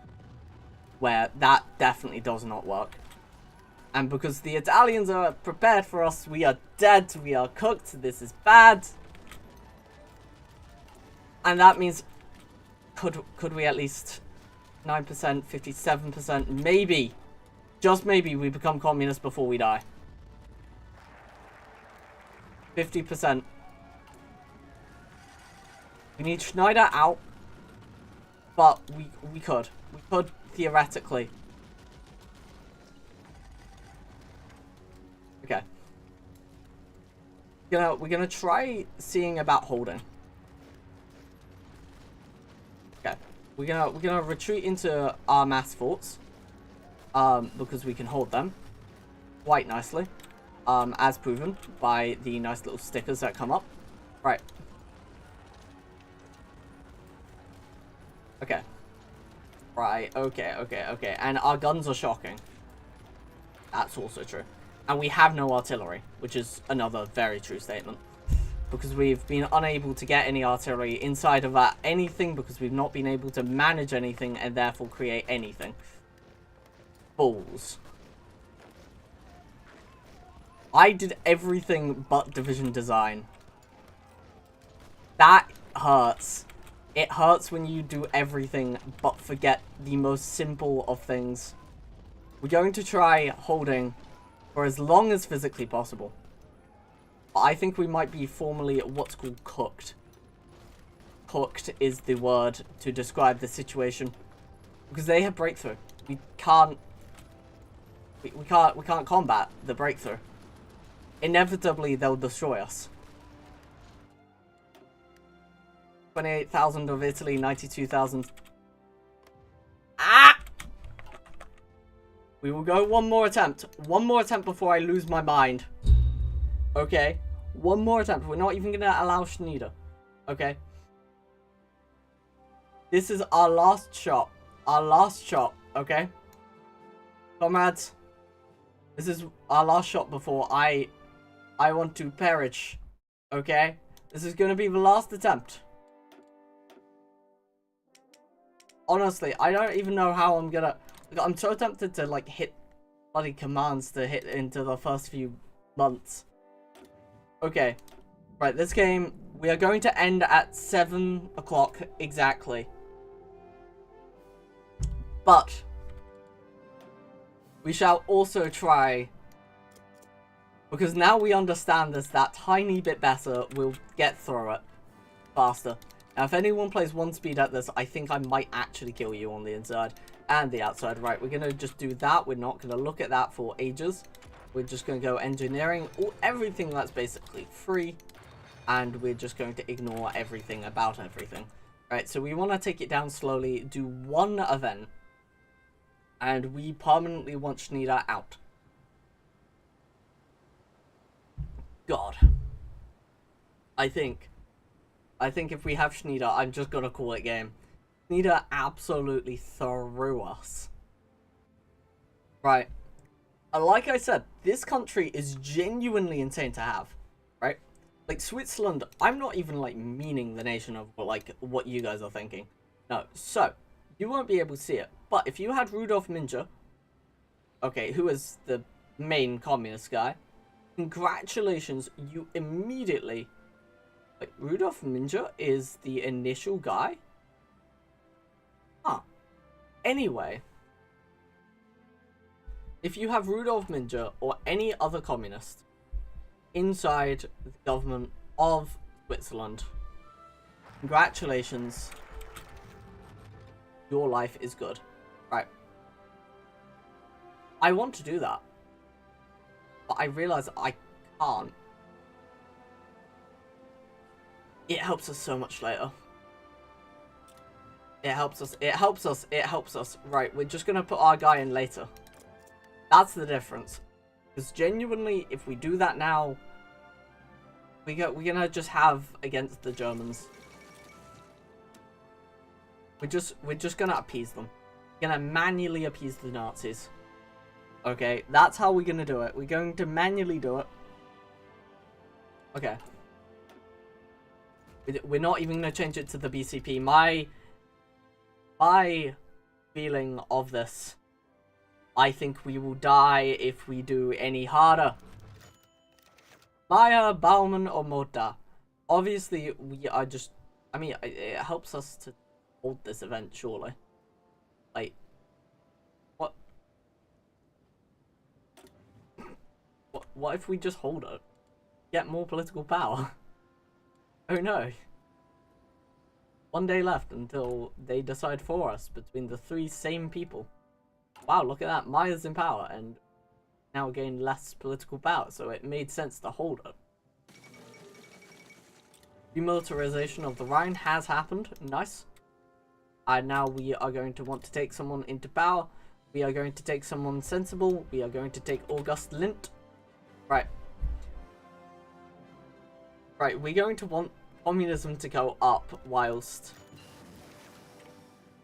Where that definitely does not work. And because the Italians are prepared for us, we are dead, we are cooked, this is bad. And that means, could we at least 9%, 57%, maybe, just maybe, we become communists before we die. 50%. We need Schneider out, but we could theoretically. Okay. We're gonna try seeing about holding. Okay. We're gonna retreat into our mass forts. Because we can hold them quite nicely. As proven by the nice little stickers that come up. Right. Okay. Right, okay. And our guns are shocking. That's also true. And we have no artillery, which is another very true statement. Because we've been unable to get any artillery inside of anything, because we've not been able to manage anything and therefore create anything. Balls. I did everything but division design. That hurts. It hurts when you do everything but forget the most simple of things. We're going to try holding for as long as physically possible. I think we might be formally what's called cooked. Cooked is the word to describe the situation. Because they have breakthrough. We can't combat the breakthrough. Inevitably they'll destroy us. 28,000 of Italy, 92,000. Ah! We will go one more attempt. One more attempt before I lose my mind. Okay. One more attempt. We're not even going to allow Schneider. Okay. This is our last shot. Our last shot. Okay. Comrades. This is our last shot before I want to perish. Okay. This is going to be the last attempt. Honestly, I don't even know how I'm gonna... I'm so tempted to, like, hit bloody commands to hit into the first few months. Okay. Right, this game, we are going to end at 7 o'clock exactly. But we shall also try... Because now we understand this that tiny bit better, we'll get through it faster. Now, if anyone plays one speed at this, I think I might actually kill you on the inside and the outside. Right, we're going to just do that. We're not going to look at that for ages. We're just going to go engineering, everything that's basically free. And we're just going to ignore everything about everything. Right, so we want to take it down slowly, do one event. And we permanently want Schneider out. God. I think if we have Schneider, I'm just gonna call it game. Schneider absolutely threw us. Right. Like I said, this country is genuinely insane to have. Right? Like, Switzerland, I'm not even, like, meaning the nation of, like, what you guys are thinking. No. So, you won't be able to see it. But if you had Rudolf Minja, okay, who is the main communist guy, congratulations, you immediately... Wait, Rudolf Minja is the initial guy? Huh. Anyway. If you have Rudolf Minja or any other communist inside the government of Switzerland, congratulations. Your life is good. Right. I want to do that. But I realize I can't. It helps us so much later. It helps us. It helps us. It helps us. Right, we're just gonna put our guy in later. That's the difference. Because genuinely, if we do that now, we're gonna just have against the Germans. We're just gonna appease them. We're gonna manually appease the Nazis. Okay, that's how we're gonna do it. We're going to manually do it. Okay. We're not even gonna change it to the BCP. My feeling of this, I think we will die if we do any harder. Maya, Baumann, or Mota. Obviously, we are just... I mean, it helps us to hold this event, surely. Like, what? What if we just hold it? Get more political power? Oh no. One day left until they decide for us between the three same people. Wow, look at that. Maya's in power and now gain less political power, so it made sense to hold it. Demilitarization of the Rhine has happened. Nice. And now we are going to want to take someone into power. We are going to take someone sensible. We are going to take August Lindt. Right. Right, we're going to want communism to go up whilst...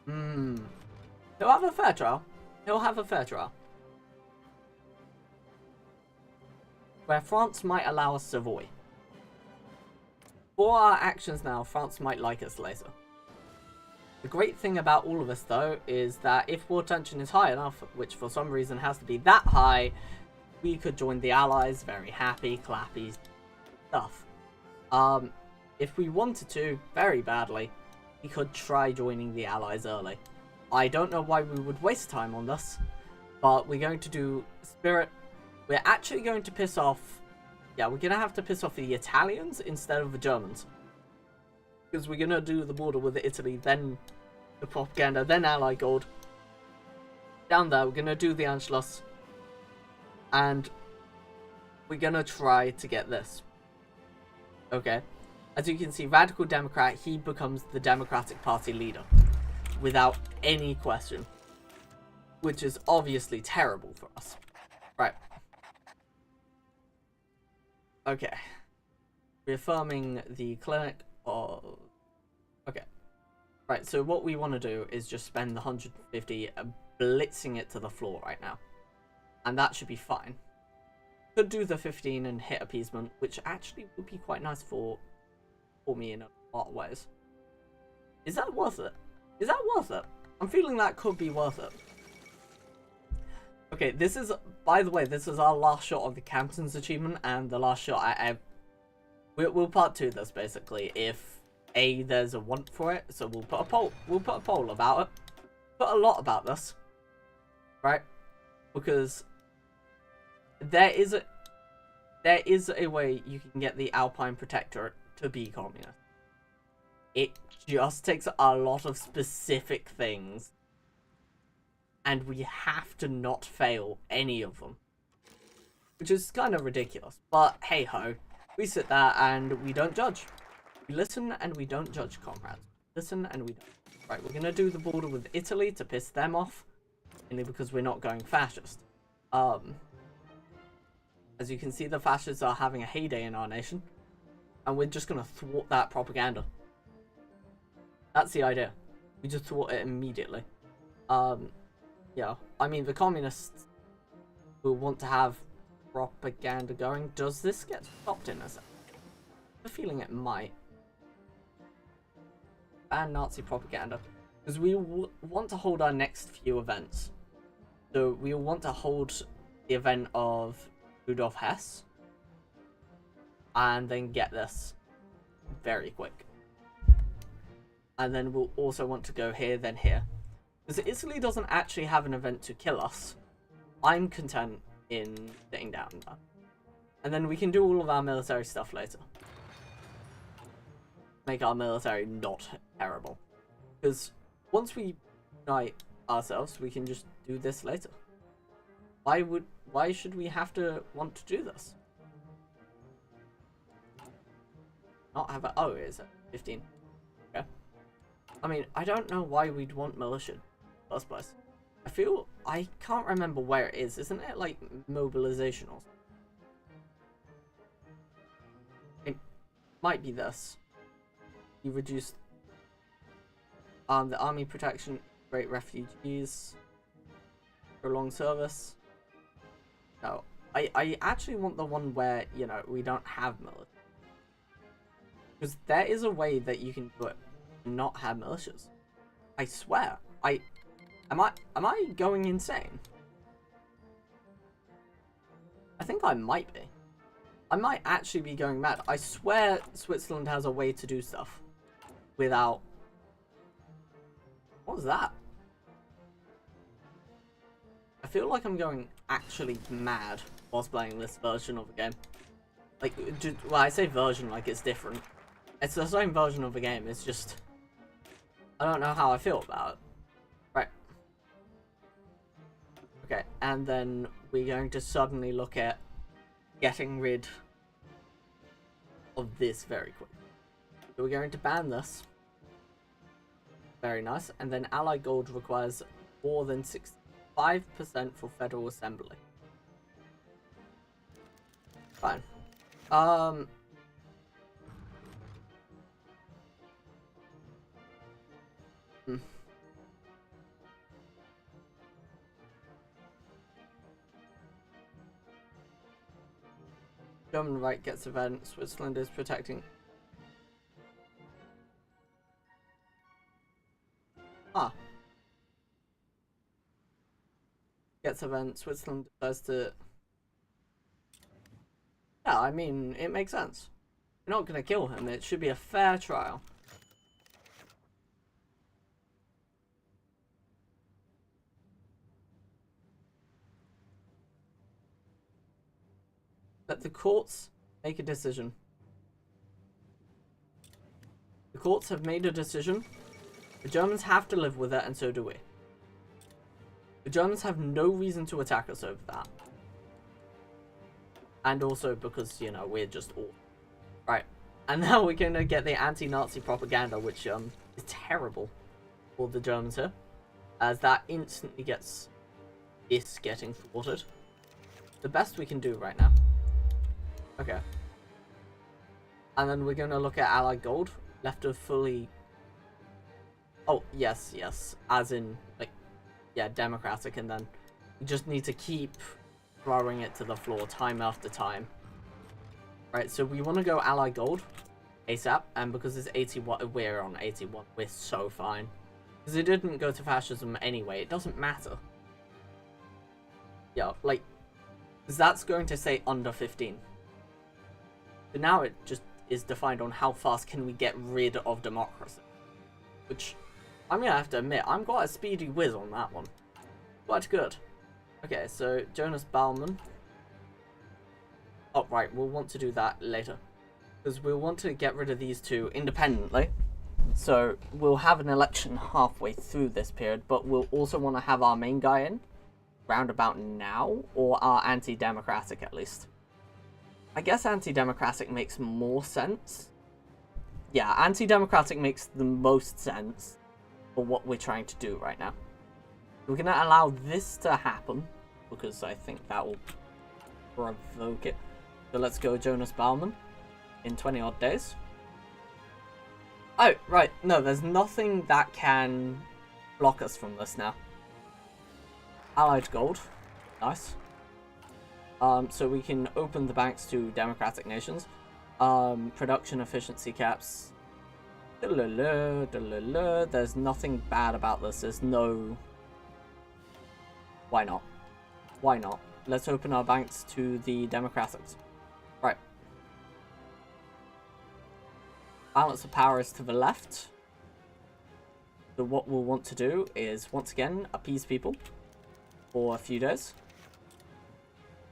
He'll have a fair trial. He'll have a fair trial. Where France might allow us Savoy. For our actions now, France might like us later. The great thing about all of this, though, is that if war tension is high enough, which for some reason has to be that high, we could join the Allies. Very happy, clappy stuff. If we wanted to, very badly, we could try joining the Allies early. I don't know why we would waste time on this, but we're going to do Spirit. We're actually going to piss off... Yeah, we're going to have to piss off the Italians instead of the Germans. Because we're going to do the border with Italy, then the propaganda, then Ally Gold. Down there, we're going to do the Anschluss. And we're going to try to get this. Okay. As you can see, Radical Democrat, he becomes the Democratic Party leader. Without any question. Which is obviously terrible for us. Right. Okay. Reaffirming the clinic of... Okay. Right, so what we want to do is just spend the 150 blitzing it to the floor right now. And that should be fine. Could do the 15 and hit appeasement, which actually would be quite nice for me in a lot of ways. Is that worth it? Is that worth it? I'm feeling that could be worth it. Okay, this is, by the way, this is our last shot of the Cantons achievement and the last shot we'll part 2 this basically if there's a want for it. So we'll put a poll about it. Put a lot about this. Right? Because there is a way you can get the Alpine Protectorate to be communist. It just takes a lot of specific things. And we have to not fail any of them. Which is kind of ridiculous. But hey ho. We sit there and we don't judge. We listen and we don't judge, comrades. Listen and we don't. Right, we're going to do the border with Italy to piss them off. Mainly because we're not going fascist. As you can see, the fascists are having a heyday in our nation. And we're just going to thwart that propaganda. That's the idea. We just thwart it immediately. Yeah, I mean, the communists will want to have propaganda going. Does this get stopped in a second? I have a feeling it might. Ban Nazi propaganda. Because we want to hold our next few events. So we will want to hold the event of Rudolf Hess. And then get this very quick. And then we'll also want to go here, then here. Because Italy doesn't actually have an event to kill us. I'm content in sitting down there. And then we can do all of our military stuff later. Make our military not terrible. Because once we unite ourselves, we can just do this later. Why should we have to want to do this? not have it? Oh, it is at 15. Okay. I mean, I don't know why we'd want militia in the first place. I can't remember where it is. Isn't it like mobilization or something? It might be this. You reduce the army protection, great refugees, prolonged service. No, I actually want the one where, you know, we don't have military. Because there is a way that you can do it and not have militias. I swear. Am I going insane? I think I might be. I might actually be going mad. I swear Switzerland has a way to do stuff without... What was that? I feel like I'm going actually mad whilst playing this version of the game. Like, well, I say version like it's different. It's the same version of the game, it's just... I don't know how I feel about it. Right. Okay, and then we're going to suddenly look at getting rid of this very quick. So we're going to ban this. Very nice. And then Allied Gold requires more than 65% for Federal Assembly. Fine. German right gets event. Switzerland is protecting. Ah. Gets event. Switzerland decides to. Yeah, I mean, it makes sense. We're not gonna kill him. It should be a fair trial. Let the courts make a decision. The courts have made a decision. The Germans have to live with it, and so do we. The Germans have no reason to attack us over that. And also because, you know, we're just all... Right. And now we're gonna get the anti-Nazi propaganda, which is terrible for the Germans here. As that instantly gets this getting thwarted. The best we can do right now. Okay. And then we're going to look at Allied Gold. Left of fully... Oh, yes, yes. As in, like, yeah, democratic. And then we just need to keep throwing it to the floor time after time. Right, so we want to go Allied Gold ASAP. And because it's 81, we're on 81. We're so fine. Because it didn't go to fascism anyway. It doesn't matter. Yeah, like, because that's going to say under 15. But now it just is defined on how fast can we get rid of democracy. Which, I'm going to have to admit, I'm quite a speedy whiz on that one. Quite good. Okay, so Jonas Baumann. Oh, right, we'll want to do that later. Because we'll want to get rid of these two independently. So we'll have an election halfway through this period, but we'll also want to have our main guy in. Round about now, or our anti-democratic at least. I guess anti-democratic makes more sense. Yeah, anti-democratic makes the most sense for what we're trying to do right now. We're going to allow this to happen, because I think that will provoke it. So let's go Jonas Baumann in 20 odd days. Oh, right, no, there's nothing that can block us from this now. Allied Gold, nice. So we can open the banks to democratic nations. Production efficiency caps. There's nothing bad about this. There's no... Why not? Why not? Let's open our banks to the democrats. Right. Balance of power is to the left. So what we'll want to do is, once again, appease people for a few days.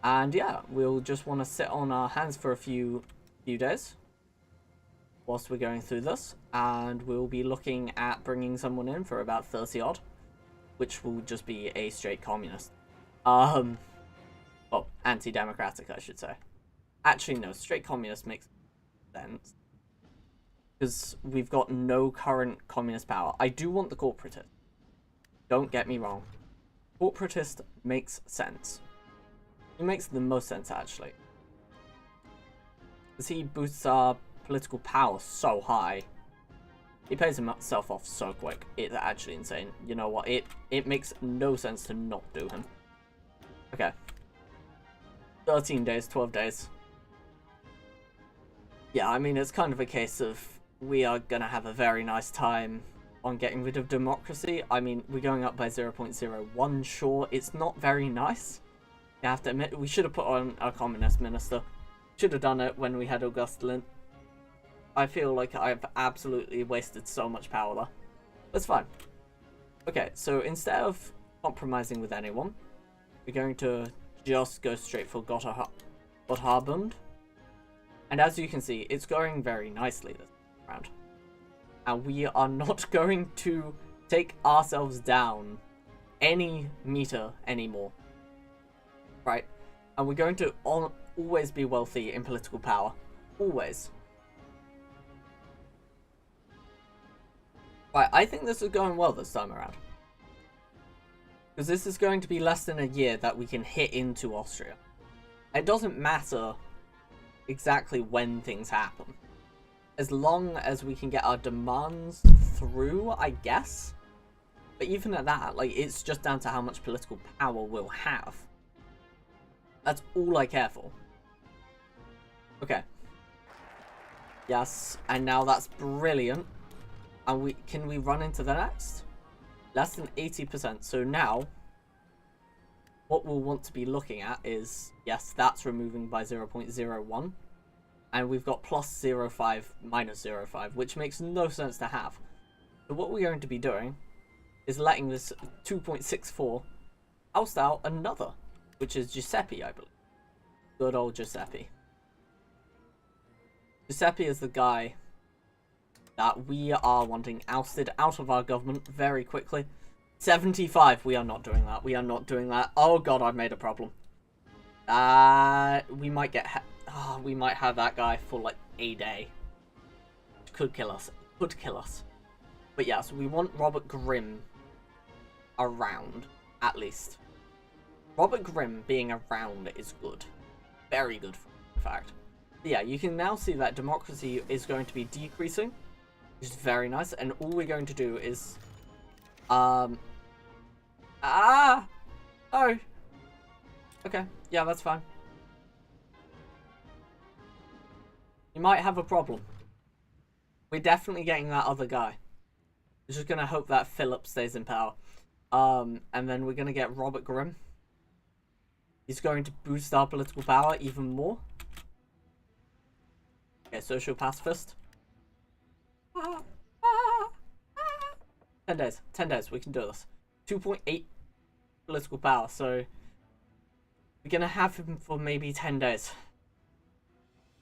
And yeah, we'll just want to sit on our hands for a few days whilst we're going through this, and we'll be looking at bringing someone in for about 30 odd, which will just be a straight communist. Well, anti-democratic, I should say. Actually, no, straight communist makes sense. because we've got no current communist power. I do want the corporatist. Don't get me wrong. Corporatist makes sense. He makes the most sense, actually. Because he boosts our political power so high. He pays himself off so quick. It's actually insane. You know what? It makes no sense to not do him. Okay. 13 days, 12 days. Yeah, I mean, it's kind of a case of we are going to have a very nice time on getting rid of democracy. I mean, we're going up by 0.01. Sure, it's not very nice. I have to admit, we should have put on a communist minister. Should have done it when we had Augustin. I feel like I've absolutely wasted so much power there. That's fine. Okay, so instead of compromising with anyone, we're going to just go straight for Götterdämmerung. And as you can see, it's going very nicely this round. And we are not going to take ourselves down any meter anymore. Right? And we're going to always be wealthy in political power. Always. Right, I think this is going well this time around. Because this is going to be less than a year that we can hit into Austria. It doesn't matter exactly when things happen. As long as we can get our demands through, I guess. But even at that, like, it's just down to how much political power we'll have. That's all I care for. Okay. Yes, and now that's brilliant. And can we run into the next? Less than 80%. So now, what we'll want to be looking at is, yes, that's removing by 0.01. And we've got plus 0.5, minus 0.5, which makes no sense to have. So what we're going to be doing is letting this 2.64 oust out another, which is Giuseppe, I believe. Good old Giuseppe. Giuseppe is the guy that we are wanting ousted out of our government very quickly. 75, we are not doing that. We are not doing that. Oh god, I've made a problem. We might get... we might have that guy for like a day. Could kill us. Could kill us. But yeah, so we want Robert Grimm around, at least. Robert Grimm being around is good. Very good, in fact. But yeah, you can now see that democracy is going to be decreasing, which is very nice. And all we're going to do is... Oh! Okay, yeah, that's fine. You might have a problem. We're definitely getting that other guy. We're just gonna hope that Philip stays in power. And then we're gonna get Robert Grimm. He's going to boost our political power even more. Okay, social pacifist. 10 days. 10 days. We can do this. 2.8 political power. So we're gonna have him for maybe 10 days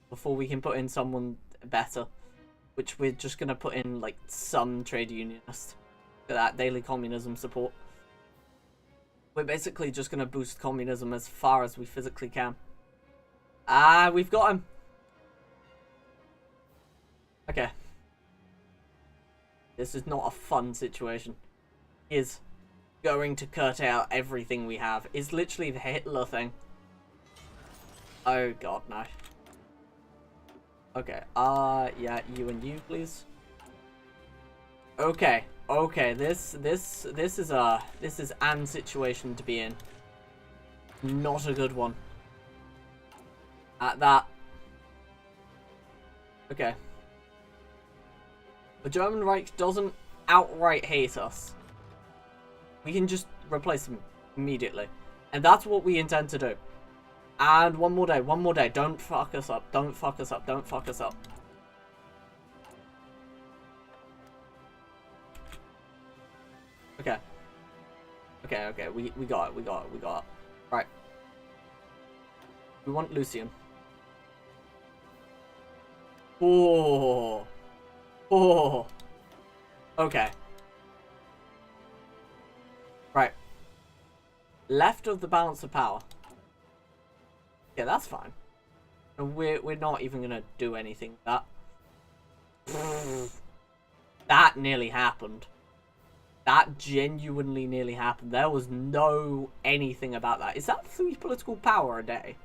before we can put in someone better, which we're just gonna put in like some trade unionist for that daily communism support. We're basically just gonna boost communism as far as we physically can. We've got him. Okay. This is not a fun situation. He is going to curtail everything we have. It's literally the Hitler thing. Oh god, no. Okay, yeah, you and you, please. Okay, okay, this is an situation to be in. Not a good one. At that. Okay. The German Reich doesn't outright hate us. We can just replace them immediately. And that's what we intend to do. And one more day, one more day. Don't fuck us up, don't fuck us up, don't fuck us up. Okay. Okay, okay, we got it, we got it, we got it. Right. We want Lucian. Oh. Oh. Okay. Right. Left of the balance of power. Yeah, that's fine. And we're not even gonna do anything with that. That nearly happened. That genuinely nearly happened. There was no anything about that. Is that 3 political power a day?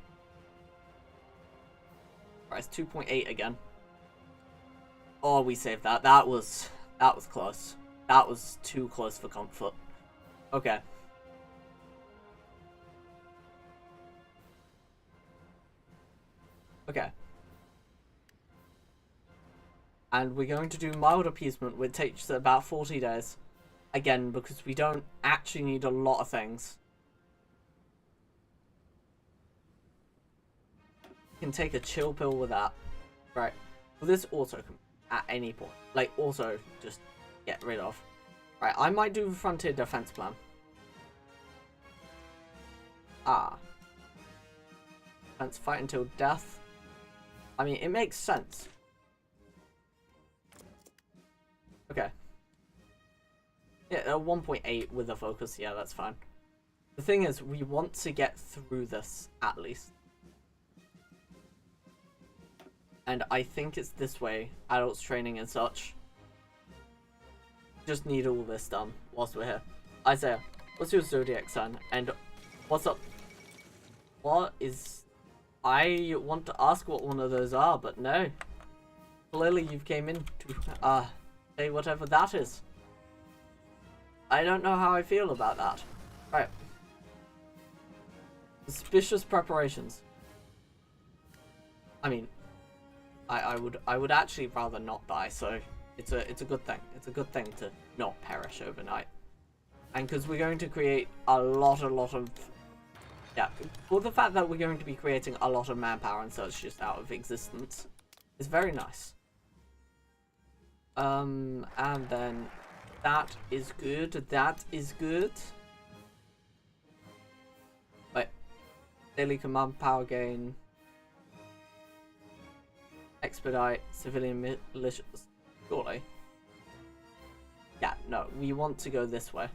Right, it's 2.8 again. Oh, we saved that. That was close. That was too close for comfort. Okay. Okay. And we're going to do mild appeasement, which takes about 40 days. Again, because we don't actually need a lot of things. You can take a chill pill with that. Right. Well, this also can, at any point. Like, also, just get rid of. Right, I might do the frontier defense plan. Defense fight until death. I mean, it makes sense. Okay. Yeah, 1.8 with a focus. Yeah, that's fine. The thing is, we want to get through this, at least. And I think it's this way. Adults training and such. Just need all this done whilst we're here. Isaiah, what's your zodiac sign? And what's up? What is... I want to ask what one of those are, but no. Clearly you came in to say whatever that is. I don't know how I feel about that. Right. Suspicious preparations. I mean, I would actually rather not die, so it's a good thing. It's a good thing to not perish overnight. And because we're going to create a lot of... Yeah, well, the fact that we're going to be creating a lot of manpower and such just out of existence is very nice. And then that is good. That is good. Wait. Daily command power gain. Expedite civilian militias. Surely. Yeah, no, we want to go this way.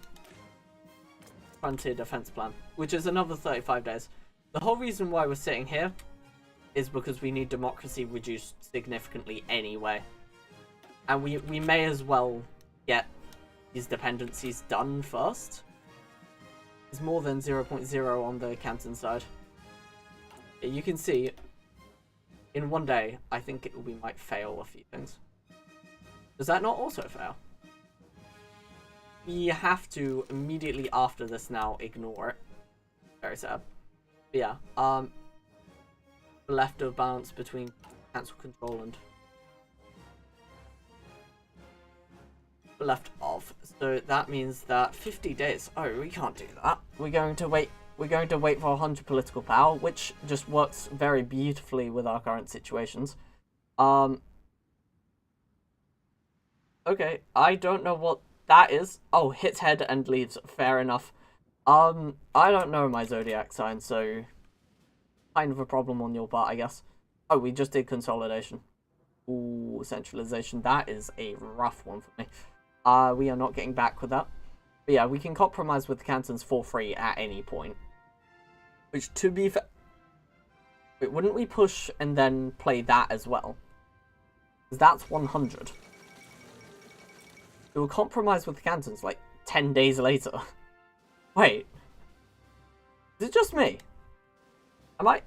Frontier defense plan, which is another 35 days. The whole reason why we're sitting here is because we need democracy reduced significantly anyway. And we may as well get these dependencies done first. There's more than 0.0 on the Cantons side. You can see, in one day, I think we might fail a few things. Does that not also fail? We have to immediately after this now ignore it. Very sad. But yeah, left of balance between cancel control and left of. So that means that 50 days. Oh, we can't do that. We're going to wait for 100 political power, which just works very beautifully with our current situations. Okay, I don't know what that is. Oh, hits head and leaves. Fair enough. I don't know my zodiac sign, so kind of a problem on your part, I guess. Oh, we just did consolidation. Ooh, centralization. That is a rough one for me. We are not getting back with that. But yeah, we can compromise with the Cantons for free at any point. Which, to be fair... Wait, wouldn't we push and then play that as well? Because that's 100. It will compromise with the Cantons like 10 days later. Wait. Is it just me? Am I...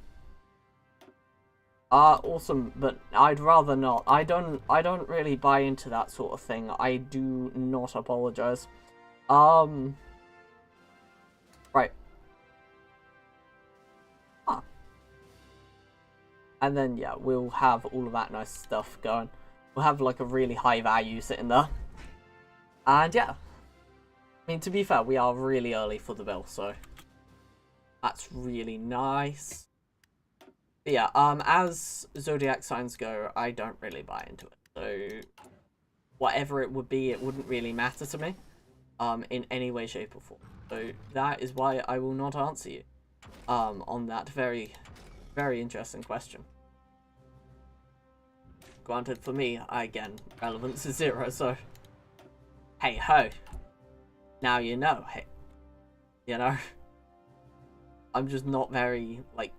awesome, but I'd rather not. I don't really buy into that sort of thing. I do not apologize. Right. And then, yeah, we'll have all of that nice stuff going. We'll have, like, a really high value sitting there. And, yeah. I mean, to be fair, we are really early for the bill, so... That's really nice. But yeah, as zodiac signs go, I don't really buy into it. So, whatever it would be, it wouldn't really matter to me. In any way, shape, or form. So, that is why I will not answer you. On that very, very interesting question. Granted, for me, again, relevance is 0, so... Hey ho. Now you know, hey. You know? I'm just not very, like,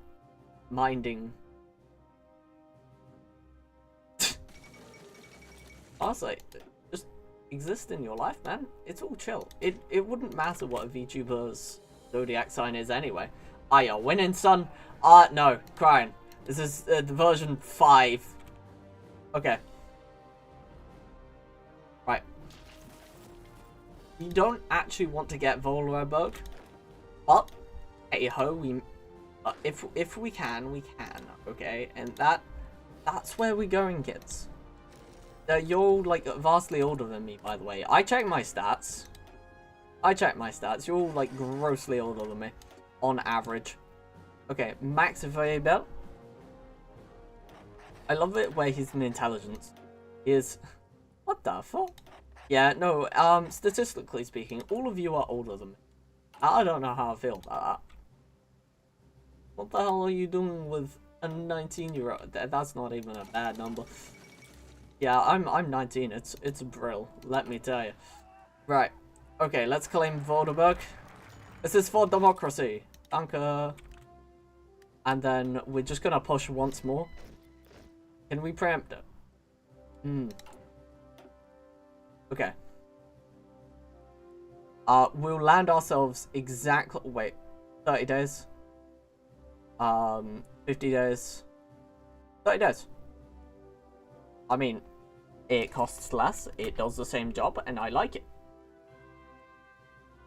minding. Honestly, just exist in your life, man. It's all chill. It wouldn't matter what a VTuber's zodiac sign is anyway. Ah, you're winning, son. No, crying. This is the version 5. Okay. Right. We don't actually want to get Vollerberg, but hey ho, we if we can, we can. Okay, and that's where we're going, kids. You're all like vastly older than me, by the way. I check my stats. You're all like grossly older than me, on average. Okay, Max Weber. I love it where he's an intelligence. He is. What the fuck? Yeah, no. Statistically speaking, all of you are older than me. I don't know how I feel about that. What the hell are you doing with a 19-year-old? That's not even a bad number. Yeah, I'm 19. It's a brill, let me tell you. Right. Okay, let's claim Vorderberg. This is for democracy. Danke. And then we're just gonna push once more. Can we preempt it? Okay. We'll land ourselves exactly. Wait, 30 days. 50 days. 30 days. I mean, it costs less, it does the same job, and I like it.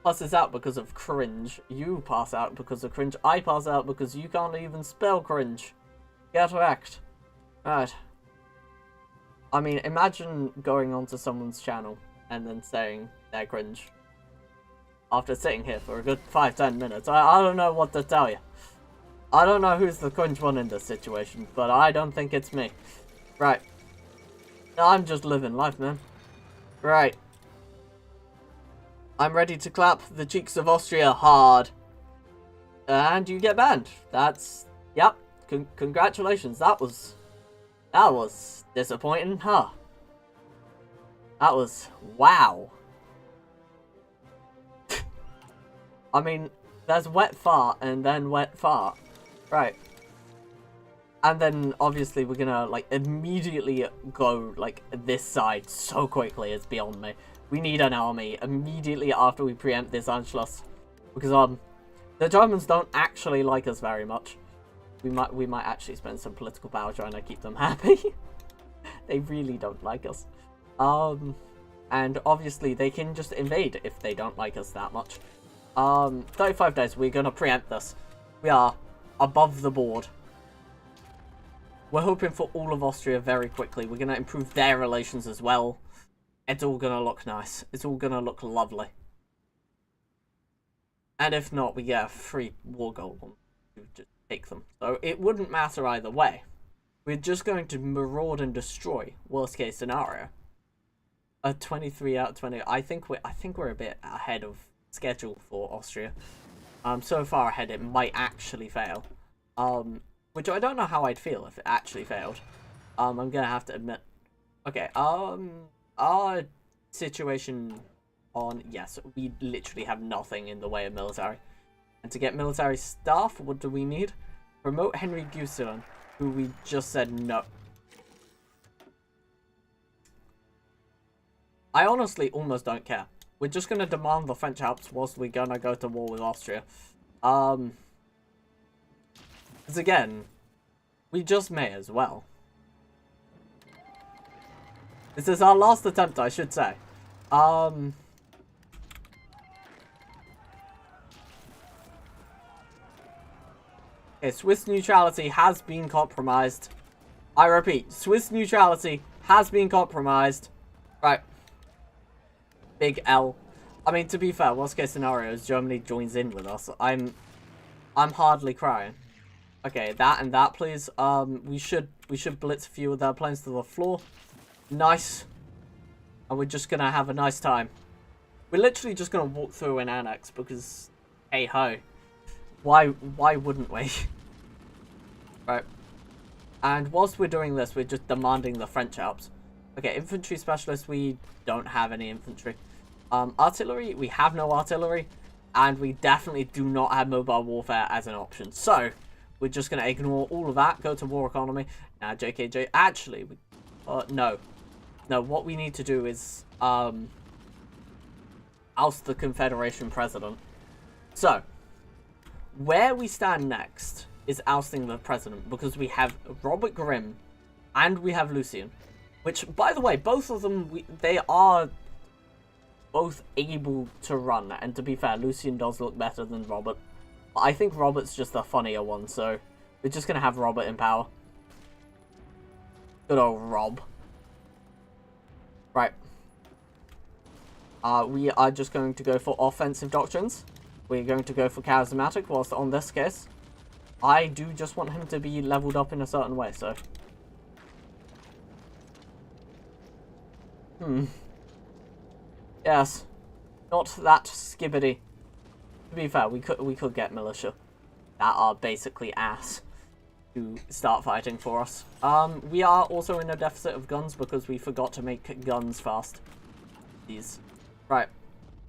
Passes out because of cringe. You pass out because of cringe. I pass out because you can't even spell cringe. Get wrecked. Right. I mean, imagine going onto someone's channel and then saying they're cringe. After sitting here for a good 5-10 minutes. I don't know what to tell you. I don't know who's the cringe one in this situation, but I don't think it's me. Right. I'm just living life, man. Right. I'm ready to clap the cheeks of Austria hard. And you get banned. That's... Yep. Congratulations. That was disappointing, huh? That was... Wow. I mean, there's wet fart and then wet fart. Right. And then, obviously, we're gonna, like, immediately go, like, this side so quickly, it's beyond me. We need an army immediately after we preempt this Anschluss. Because, the Germans don't actually like us very much. We might actually spend some political power trying to keep them happy. They really don't like us. And, obviously, they can just invade if they don't like us that much. 35 days, we're gonna preempt this. We are above the board. We're hoping for all of Austria very quickly. We're going to improve their relations as well. It's all going to look nice. It's all going to look lovely. And if not, we get a free war goal to just take them. So it wouldn't matter either way. We're just going to maraud and destroy. Worst case scenario. A 23 out of 20. I think we're a bit ahead of schedule for Austria. So far ahead it might actually fail. Which I don't know how I'd feel if it actually failed. I'm gonna have to admit. Okay, our situation on... Yes, we literally have nothing in the way of military. And to get military staff, what do we need? Promote Henry Guserin, who we just said no. I honestly almost don't care. We're just gonna demand the French Alps whilst we're gonna go to war with Austria. Because again, we just may as well. This is our last attempt, I should say. Okay, Swiss neutrality has been compromised. I repeat, Swiss neutrality has been compromised. Right. Big L. I mean, to be fair, worst case scenario is Germany joins in with us. I'm hardly crying. Okay, that and that, please. We should blitz a few of their planes to the floor. Nice. And we're just gonna have a nice time. We're literally just gonna walk through and annex because, hey ho, why wouldn't we? Right. And whilst we're doing this, we're just demanding the French Alps. Okay, infantry specialists, we don't have any infantry. Artillery, we have no artillery, and we definitely do not have mobile warfare as an option. So we're just going to ignore all of that, go to war economy. Now, JKJ, actually, no. No, what we need to do is, oust the Confederation president. So, where we stand next is ousting the president, because we have Robert Grimm and we have Lucian. Which, by the way, both of them, they are both able to run. And to be fair, Lucian does look better than Robert. But I think Robert's just the funnier one, so we're just going to have Robert in power. Good old Rob. Right. We are just going to go for offensive doctrines. We're going to go for charismatic, whilst on this case, I do just want him to be leveled up in a certain way, so. Yes. Not that skibbity. To be fair, we could get militia that are basically ass to start fighting for us. We are also in a deficit of guns because we forgot to make guns fast. These. Right.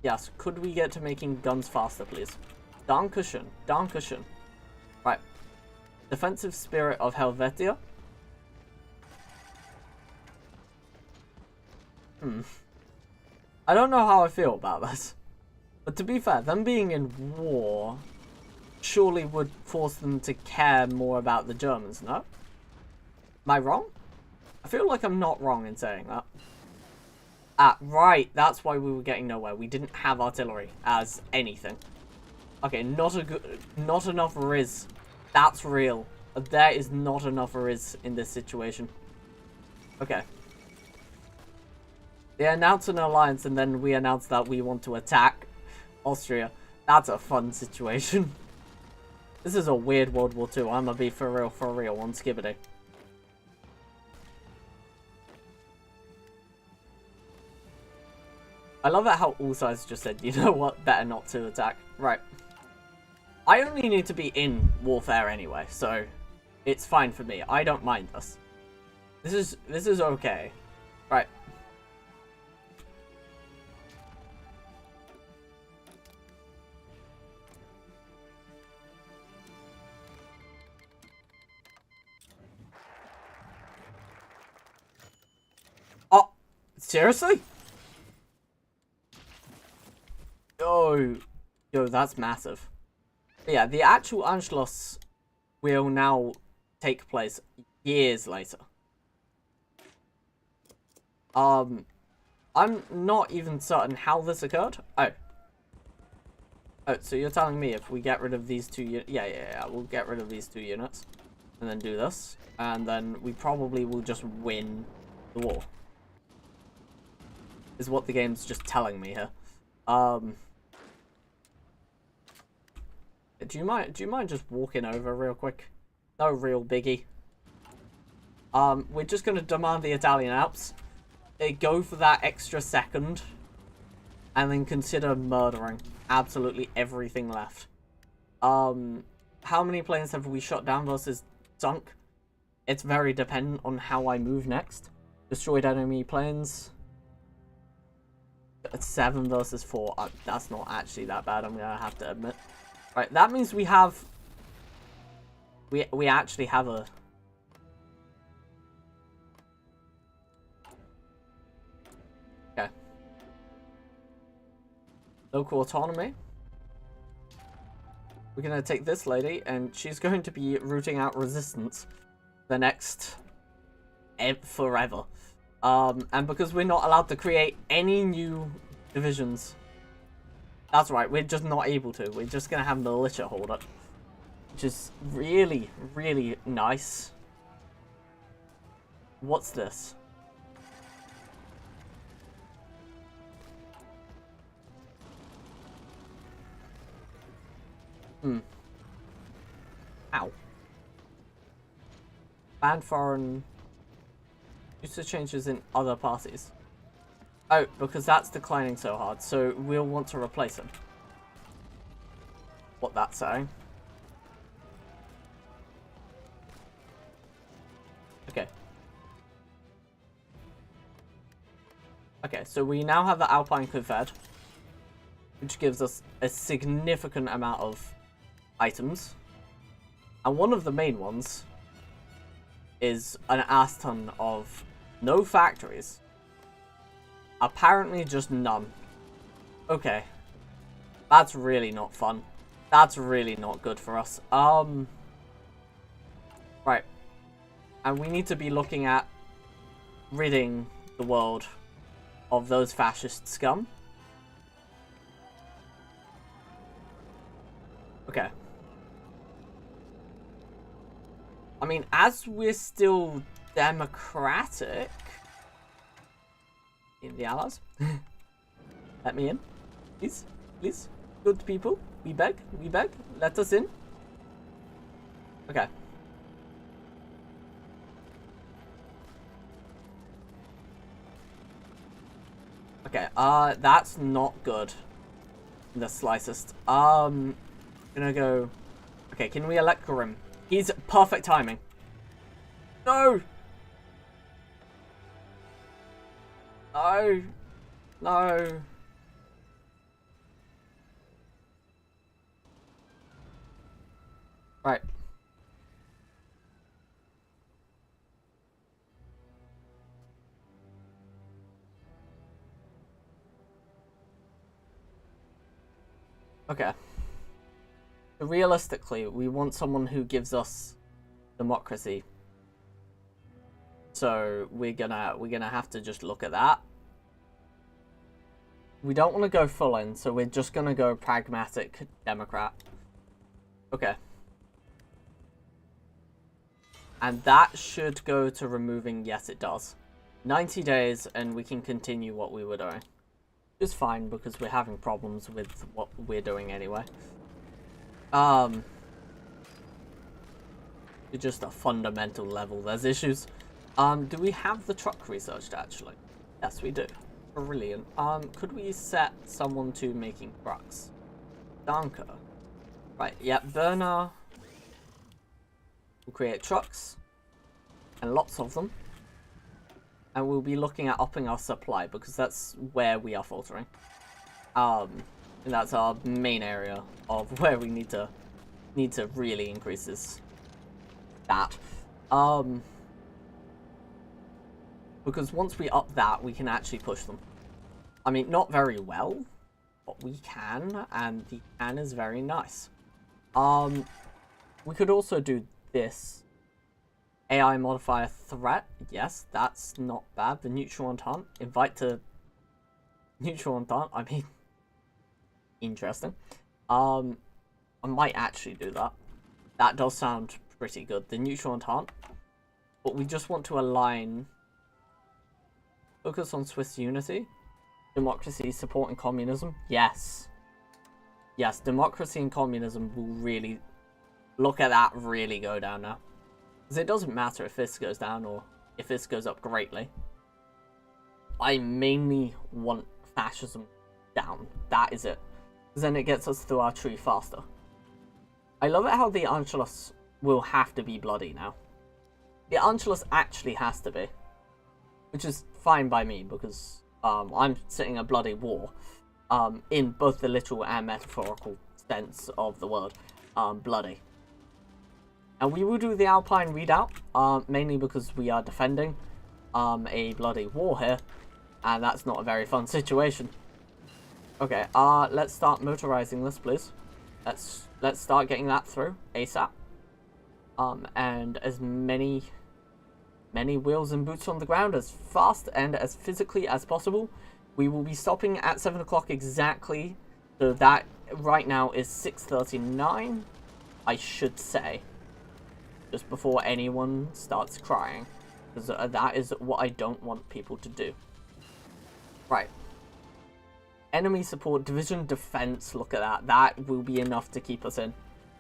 Yes, could we get to making guns faster, please? Dankeschön. Dankeschön. Right. Defensive spirit of Helvetia. I don't know how I feel about this. But to be fair, them being in war surely would force them to care more about the Germans, no? Am I wrong? I feel like I'm not wrong in saying that. Ah, right, that's why we were getting nowhere. We didn't have artillery as anything. Okay, not enough Riz. That's real. There is not enough Riz in this situation. Okay. They announce an alliance and then we announce that we want to attack Austria. That's a fun situation. This is a weird World War II. I'm gonna be for real on Skibbity. I love it how all sides just said, you know what, better not to attack. Right. I only need to be in warfare anyway, so it's fine for me. I don't mind this. This is okay. Right. Oh, seriously? Yo, that's massive. But yeah, the actual Anschluss will now take place years later. I'm not even certain how this occurred. Oh, so you're telling me if we get rid of these two units... Yeah, we'll get rid of these two units. And then do this. And then we probably will just win the war. Is what the game's just telling me here. Do you mind just walking over real quick? No real biggie. We're just gonna demand the Italian Alps. Go for that extra second. And then consider murdering absolutely everything left. How many planes have we shot down versus sunk? It's very dependent on how I move next. Destroyed enemy planes. 7 versus 4. That's not actually that bad, I'm gonna have to admit. Right, that means we have... We actually have a... Okay. Local autonomy. We're gonna take this lady, and she's going to be rooting out resistance the next... forever. And because we're not allowed to create any new divisions... That's right, we're just not able to. We're just gonna have militia hold it. Which is really, really nice. What's this? Ow. Ban foreign user changes in other parties. Oh, because that's declining so hard, so we'll want to replace him. What that's saying. Okay. Okay, so we now have the Alpine Confed, which gives us a significant amount of items. And one of the main ones is an ass ton of no factories. Apparently just none. Okay. That's really not fun. That's really not good for us. Right. And we need to be looking at ridding the world of those fascist scum. Okay. I mean, as we're still democratic in the Allies, let me in, please, please, good people, we beg, let us in. Okay. Okay, that's not good in the slightest. Gonna go, okay, can we elect Grim? He's perfect timing. No! No! No! Right. Okay. Realistically, we want someone who gives us democracy. So we're gonna have to just look at that. We don't want to go full in, so we're just gonna go pragmatic Democrat. Okay. And that should go to removing, yes it does. 90 days and we can continue what we were doing. It's fine because we're having problems with what we're doing anyway. Just a fundamental level, there's issues. Do we have the truck researched actually? Yes, we do. Brilliant. Could we set someone to making trucks? Danke. Right, yeah, Werner will create trucks. And lots of them. And we'll be looking at upping our supply because that's where we are faltering. And that's our main area of where we need to really increase this. Because once we up that, we can actually push them. I mean, not very well, but we can, and the can is very nice. We could also do this. AI modifier threat. Yes, that's not bad. The neutral entente. Invite to neutral entente. I mean, interesting. I might actually do that. That does sound pretty good. The neutral entente. But we just want to align. Focus on Swiss unity. Democracy supporting communism. Yes. Yes, democracy and communism will really... Look at that really go down now. Because it doesn't matter if this goes down or if this goes up greatly. I mainly want fascism down. That is it. Because then it gets us through our tree faster. I love it how the Anschluss will have to be bloody now. The Anschluss actually has to be. Which is fine by me because I'm sitting a bloody war. In both the literal and metaphorical sense of the word. Bloody. And we will do the Alpine readout, mainly because we are defending a bloody war here, and that's not a very fun situation. Okay, let's start motorizing this, please. Let's start getting that through ASAP. And as many wheels and boots on the ground as fast and as physically as possible. We will be stopping at 7 o'clock exactly, so that right now is 6:39, I should say. Just before anyone starts crying. Because that is what I don't want people to do. Right. Enemy support, division defense, look at that. That will be enough to keep us in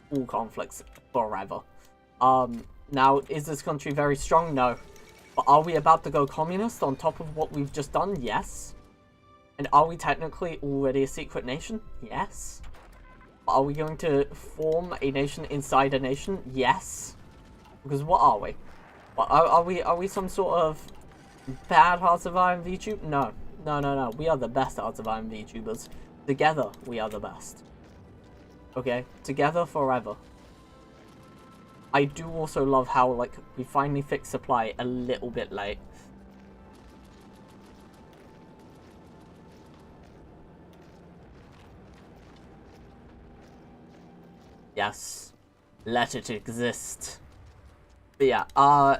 all conflicts forever. Now, is this country very strong? No. But are we about to go communist on top of what we've just done? Yes. And are we technically already a secret nation? Yes. Are we going to form a nation inside a nation? Yes. Because what are we? What, are we some sort of bad Hearts of Iron VTube? No. No. We are the best Hearts of Iron VTubers. Together, we are the best. Okay? Together forever. I do also love how, like, we finally fixed supply a little bit late. Yes. Let it exist. But yeah,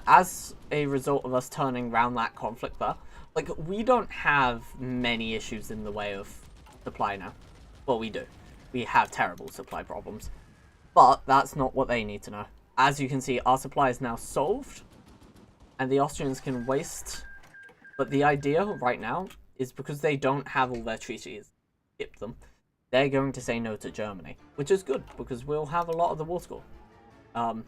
as a result of us turning around that conflict there, like, we don't have many issues in the way of supply now. Well, we do. We have terrible supply problems. But that's not what they need to know. As you can see, our supply is now solved, and the Austrians can waste. But the idea right now is because they don't have all their treaties, skip them, they're going to say no to Germany, which is good, because we'll have a lot of the war score. Well,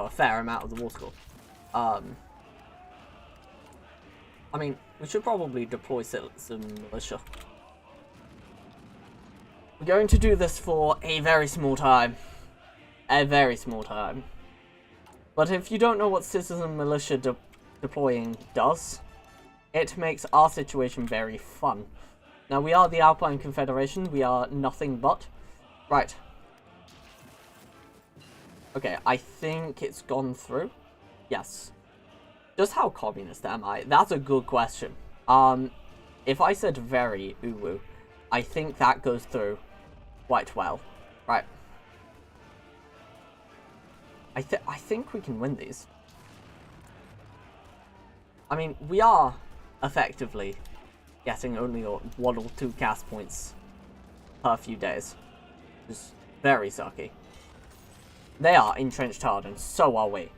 a fair amount of the war score. I mean, we should probably deploy some militia. We're going to do this for a very small time. A very small time. But if you don't know what citizen militia deploying does, it makes our situation very fun. Now, we are the Alpine Confederation. We are nothing but. Right. Okay, I think it's gone through. Yes. Just how communist am I? That's a good question. If I said very uwu, I think that goes through quite well. Right. I think we can win these. I mean, we are effectively getting only 1 or 2 cast points per few days. Which is very sucky. They are entrenched hard, and so are we.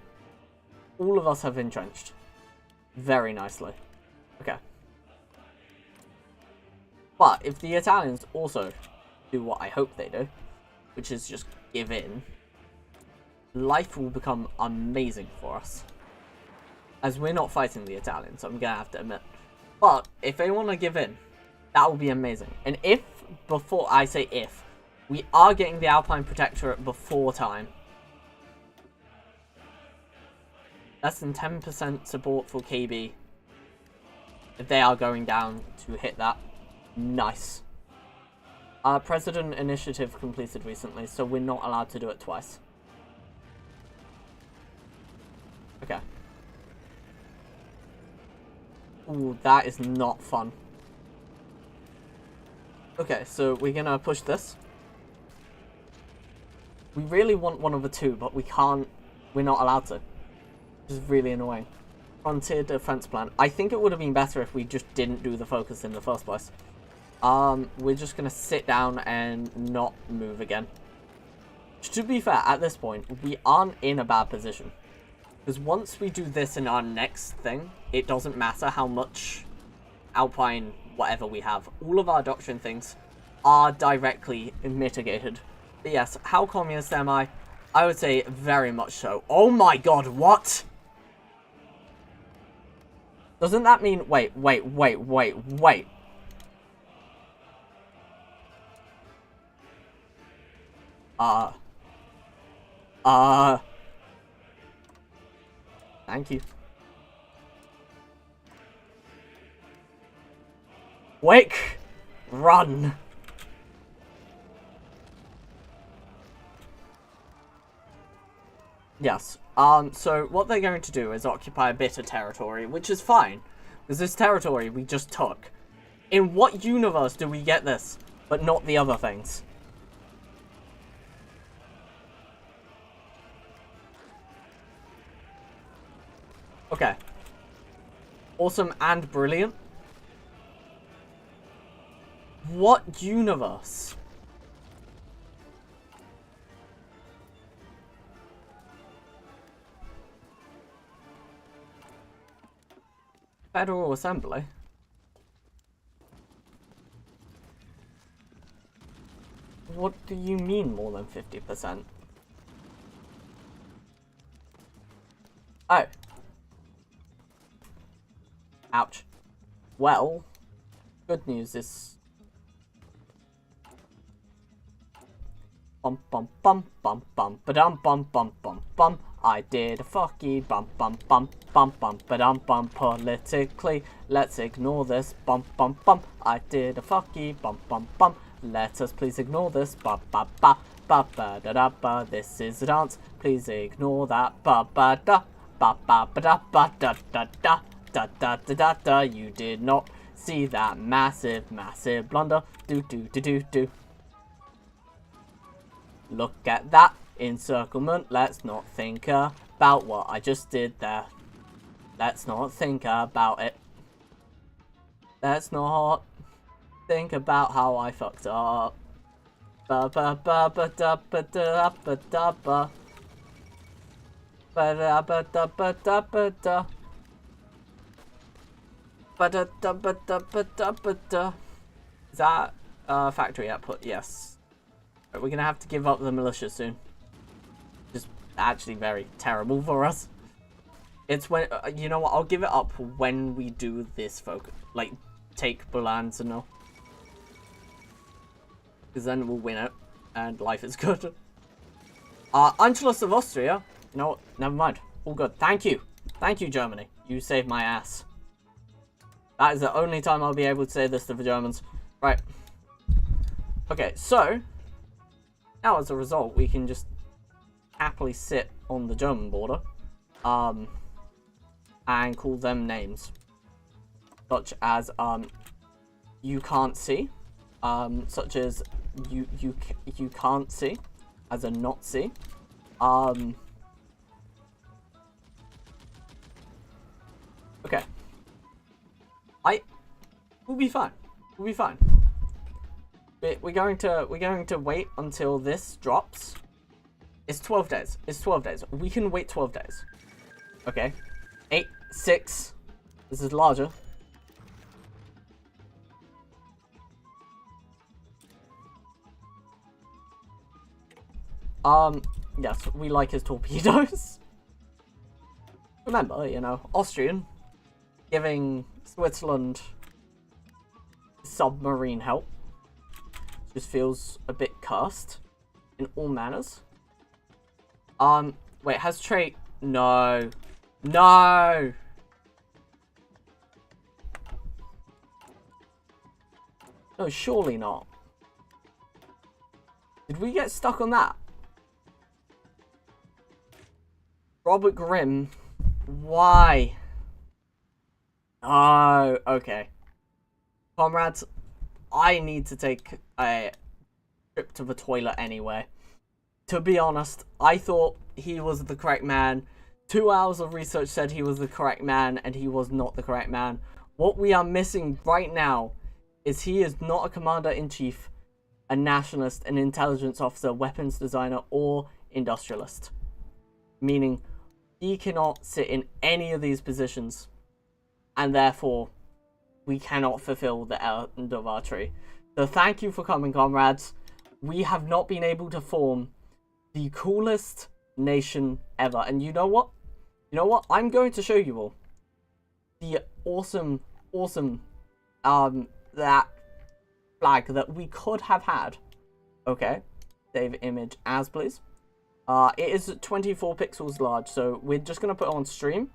All of us have entrenched. Very nicely. Okay. But if the Italians also do what I hope they do, which is just give in, life will become amazing for us. As we're not fighting the Italians, I'm gonna have to admit. But if they want to give in, that will be amazing. And if, before I say if, we are getting the Alpine Protectorate before time, less than 10% support for KB. If they are going down to hit that. Nice. President initiative completed recently, so we're not allowed to do it twice. Okay. Ooh, that is not fun. Okay, so we're gonna push this. We really want 1 over 2, but we can't. We're not allowed to. Which is really annoying. Frontier defense plan. I think it would have been better if we just didn't do the focus in the first place. We're just gonna sit down and not move again. To be fair, at this point, we aren't in a bad position. Because once we do this in our next thing, it doesn't matter how much Alpine whatever we have. All of our doctrine things are directly mitigated. But yes, how communist am I? I would say very much so. Oh my god, what? Doesn't that mean... Wait. Thank you. Wake! Run! Yes. So what they're going to do is occupy a bit of territory, which is fine. Because this territory we just took. In what universe do we get this, but not the other things? Okay. Awesome and brilliant. What universe? Federal Assembly? What do you mean more than 50%? Oh. Ouch. Well, good news is... Bum bum bum bum bum ba-dum bum bum bum bum. I did a fucky bum bum bum bum bum ba-dum bum. Politically, let's ignore this bum bum bum. I did a fucky bum bum bum. Let us please ignore this ba ba ba ba ba da da ba. This is a dance. Please ignore that ba ba da ba ba ba da ba da da da da da da da da. You did not see that massive blunder. Do do do do do. Look at that encirclement. Let's not think about what I just did there. Let's not think about it. Let's not think about how I fucked up. Ba ba ba ba da ba da ba da ba. Ba da ba da ba da ba da. Ba da da ba da ba da ba da. Is that factory output? Yes. Right, we're gonna have to give up the militia soon. Just actually very terrible for us. It's when you know what? I'll give it up when we do this focus, like take Bolanz and all, because then we'll win it and life is good. Anschluss of Austria. You know what? Never mind. All good. Thank you, Germany. You saved my ass. That is the only time I'll be able to say this to the Germans. Right. Okay, so now as a result, we can just happily sit on the German border, and call them names, such as you can't see, such as you can't see, as a not see, okay. We'll be fine. We'll be fine. But we're going to wait until this drops. It's 12 days. It's 12 days. We can wait 12 days. Okay. 8, 6. This is larger. Yes, we like his torpedoes. Remember, you know, Austrian giving Switzerland submarine help just feels a bit cursed in all manners. Wait, has trait? No. No! No, surely not. Did we get stuck on that? Robert Grimm? Why? Oh, okay. Comrades, I need to take a trip to the toilet anyway. To be honest, I thought he was the correct man. 2 hours of research said he was the correct man, and he was not the correct man. What we are missing right now is he is not a commander-in-chief, a nationalist, an intelligence officer, weapons designer, or industrialist. Meaning, he cannot sit in any of these positions, and therefore, we cannot fulfill the end of our tree. So thank you for coming, comrades. We have not been able to form the coolest nation ever. And you know what? You know what? I'm going to show you all the awesome, that flag that we could have had. Okay. Save image as, please. It is 24 pixels large, so we're just going to put it on stream.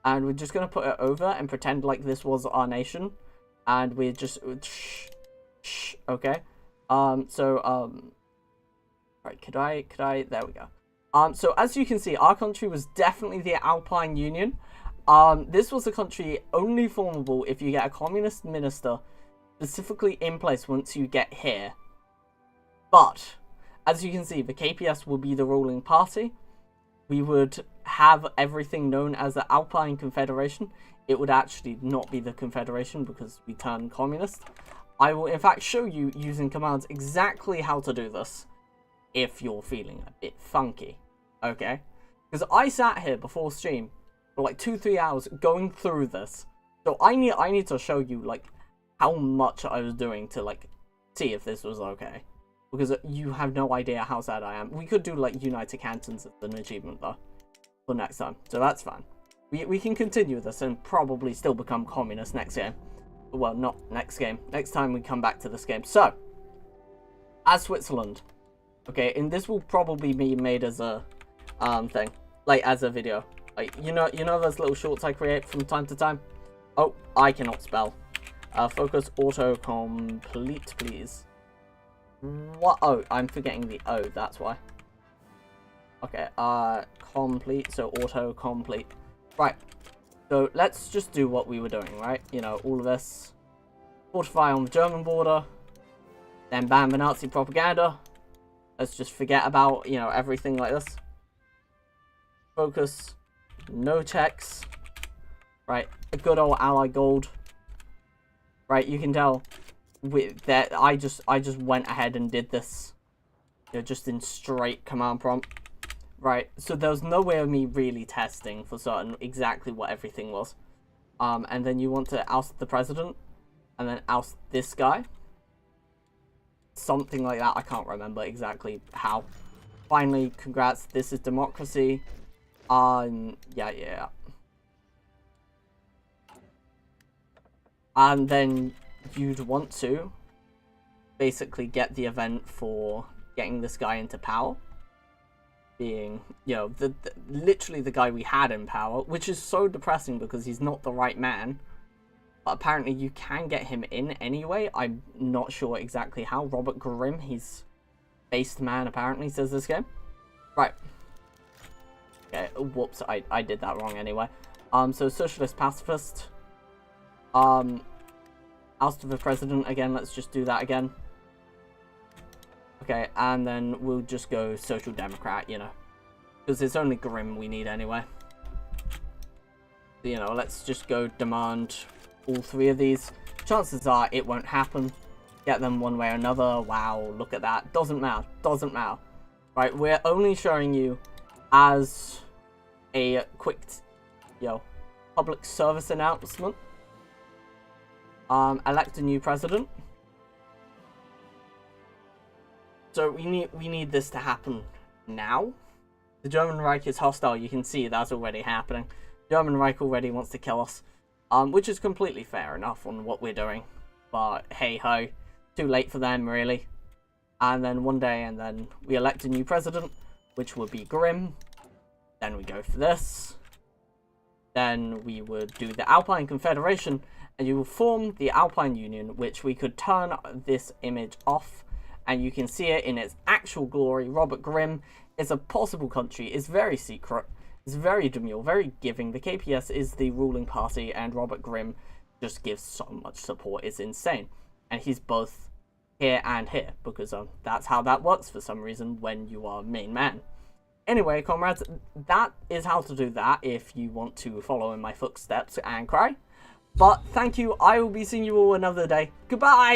And we're just going to put it over and pretend like this was our nation. And we're just... okay. Right, could I... There we go. So as you can see, our country was definitely the Alpine Union. This was a country only formable if you get a communist minister specifically in place once you get here. But, as you can see, the KPS will be the ruling party. We would have everything known as the Alpine Confederation. It would actually not be the Confederation because we turn communist. I will in fact show you using commands exactly how to do this if you're feeling a bit funky, okay? Because I sat here before stream for like 2-3 hours going through this. So I need to show you like how much I was doing to like see if this was okay. Because you have no idea how sad I am. We could do like United Cantons as an achievement though for next time, so that's fine. We can continue this and probably still become communist next game. Well, not next game. Next time we come back to this game. So, as Switzerland, okay, and this will probably be made as a thing, like as a video. Like you know those little shorts I create from time to time. Oh, I cannot spell. Focus auto complete, please. What? Oh, I'm forgetting the O, that's why. Okay, complete, so auto complete. Right, so let's just do what we were doing, right? You know, all of this. Fortify on the German border. Then ban the Nazi propaganda. Let's just forget about, you know, everything like this. Focus. No checks. Right, a good old ally gold. Right, you can tell with that I just went ahead and did this. You know, just in straight command prompt. Right, so there was no way of me really testing for certain exactly what everything was. And then you want to oust the president, and then oust this guy. Something like that, I can't remember exactly how. Finally, congrats, this is democracy. Yeah. And then you'd want to basically get the event for getting this guy into power. Being, you know, literally the guy we had in power, which is so depressing because he's not the right man. But apparently you can get him in anyway. I'm not sure exactly how. Robert Grimm, he's based man apparently, says this game. Right. Okay, whoops, I did that wrong anyway. So socialist pacifist. Oust the president again, let's just do that again. Okay, and then we'll just go social democrat, you know. Because it's only Grimm we need anyway. So, you know, let's just go demand all three of these. Chances are it won't happen. Get them one way or another. Wow, look at that. Doesn't matter. Doesn't matter. Right, we're only showing you as a quick, you know, public service announcement. Elect a new president. So we need this to happen now. The German Reich is hostile. You can see that's already happening. German Reich already wants to kill us. Which is completely fair enough on what we're doing. But hey ho, too late for them really. And then one day, and then we elect a new president, which would be Grimm. Then we go for this. Then we would do the Alpine Confederation, and you will form the Alpine Union, which we could turn this image off, and you can see it in its actual glory. Robert Grimm is a possible country. It's very secret. It's very demure, very giving. The KPS is the ruling party, and Robert Grimm just gives so much support. It's insane. And he's both here and here, because that's how that works for some reason when you are main man. Anyway, comrades, that is how to do that if you want to follow in my footsteps and cry. But thank you. I will be seeing you all another day. Goodbye!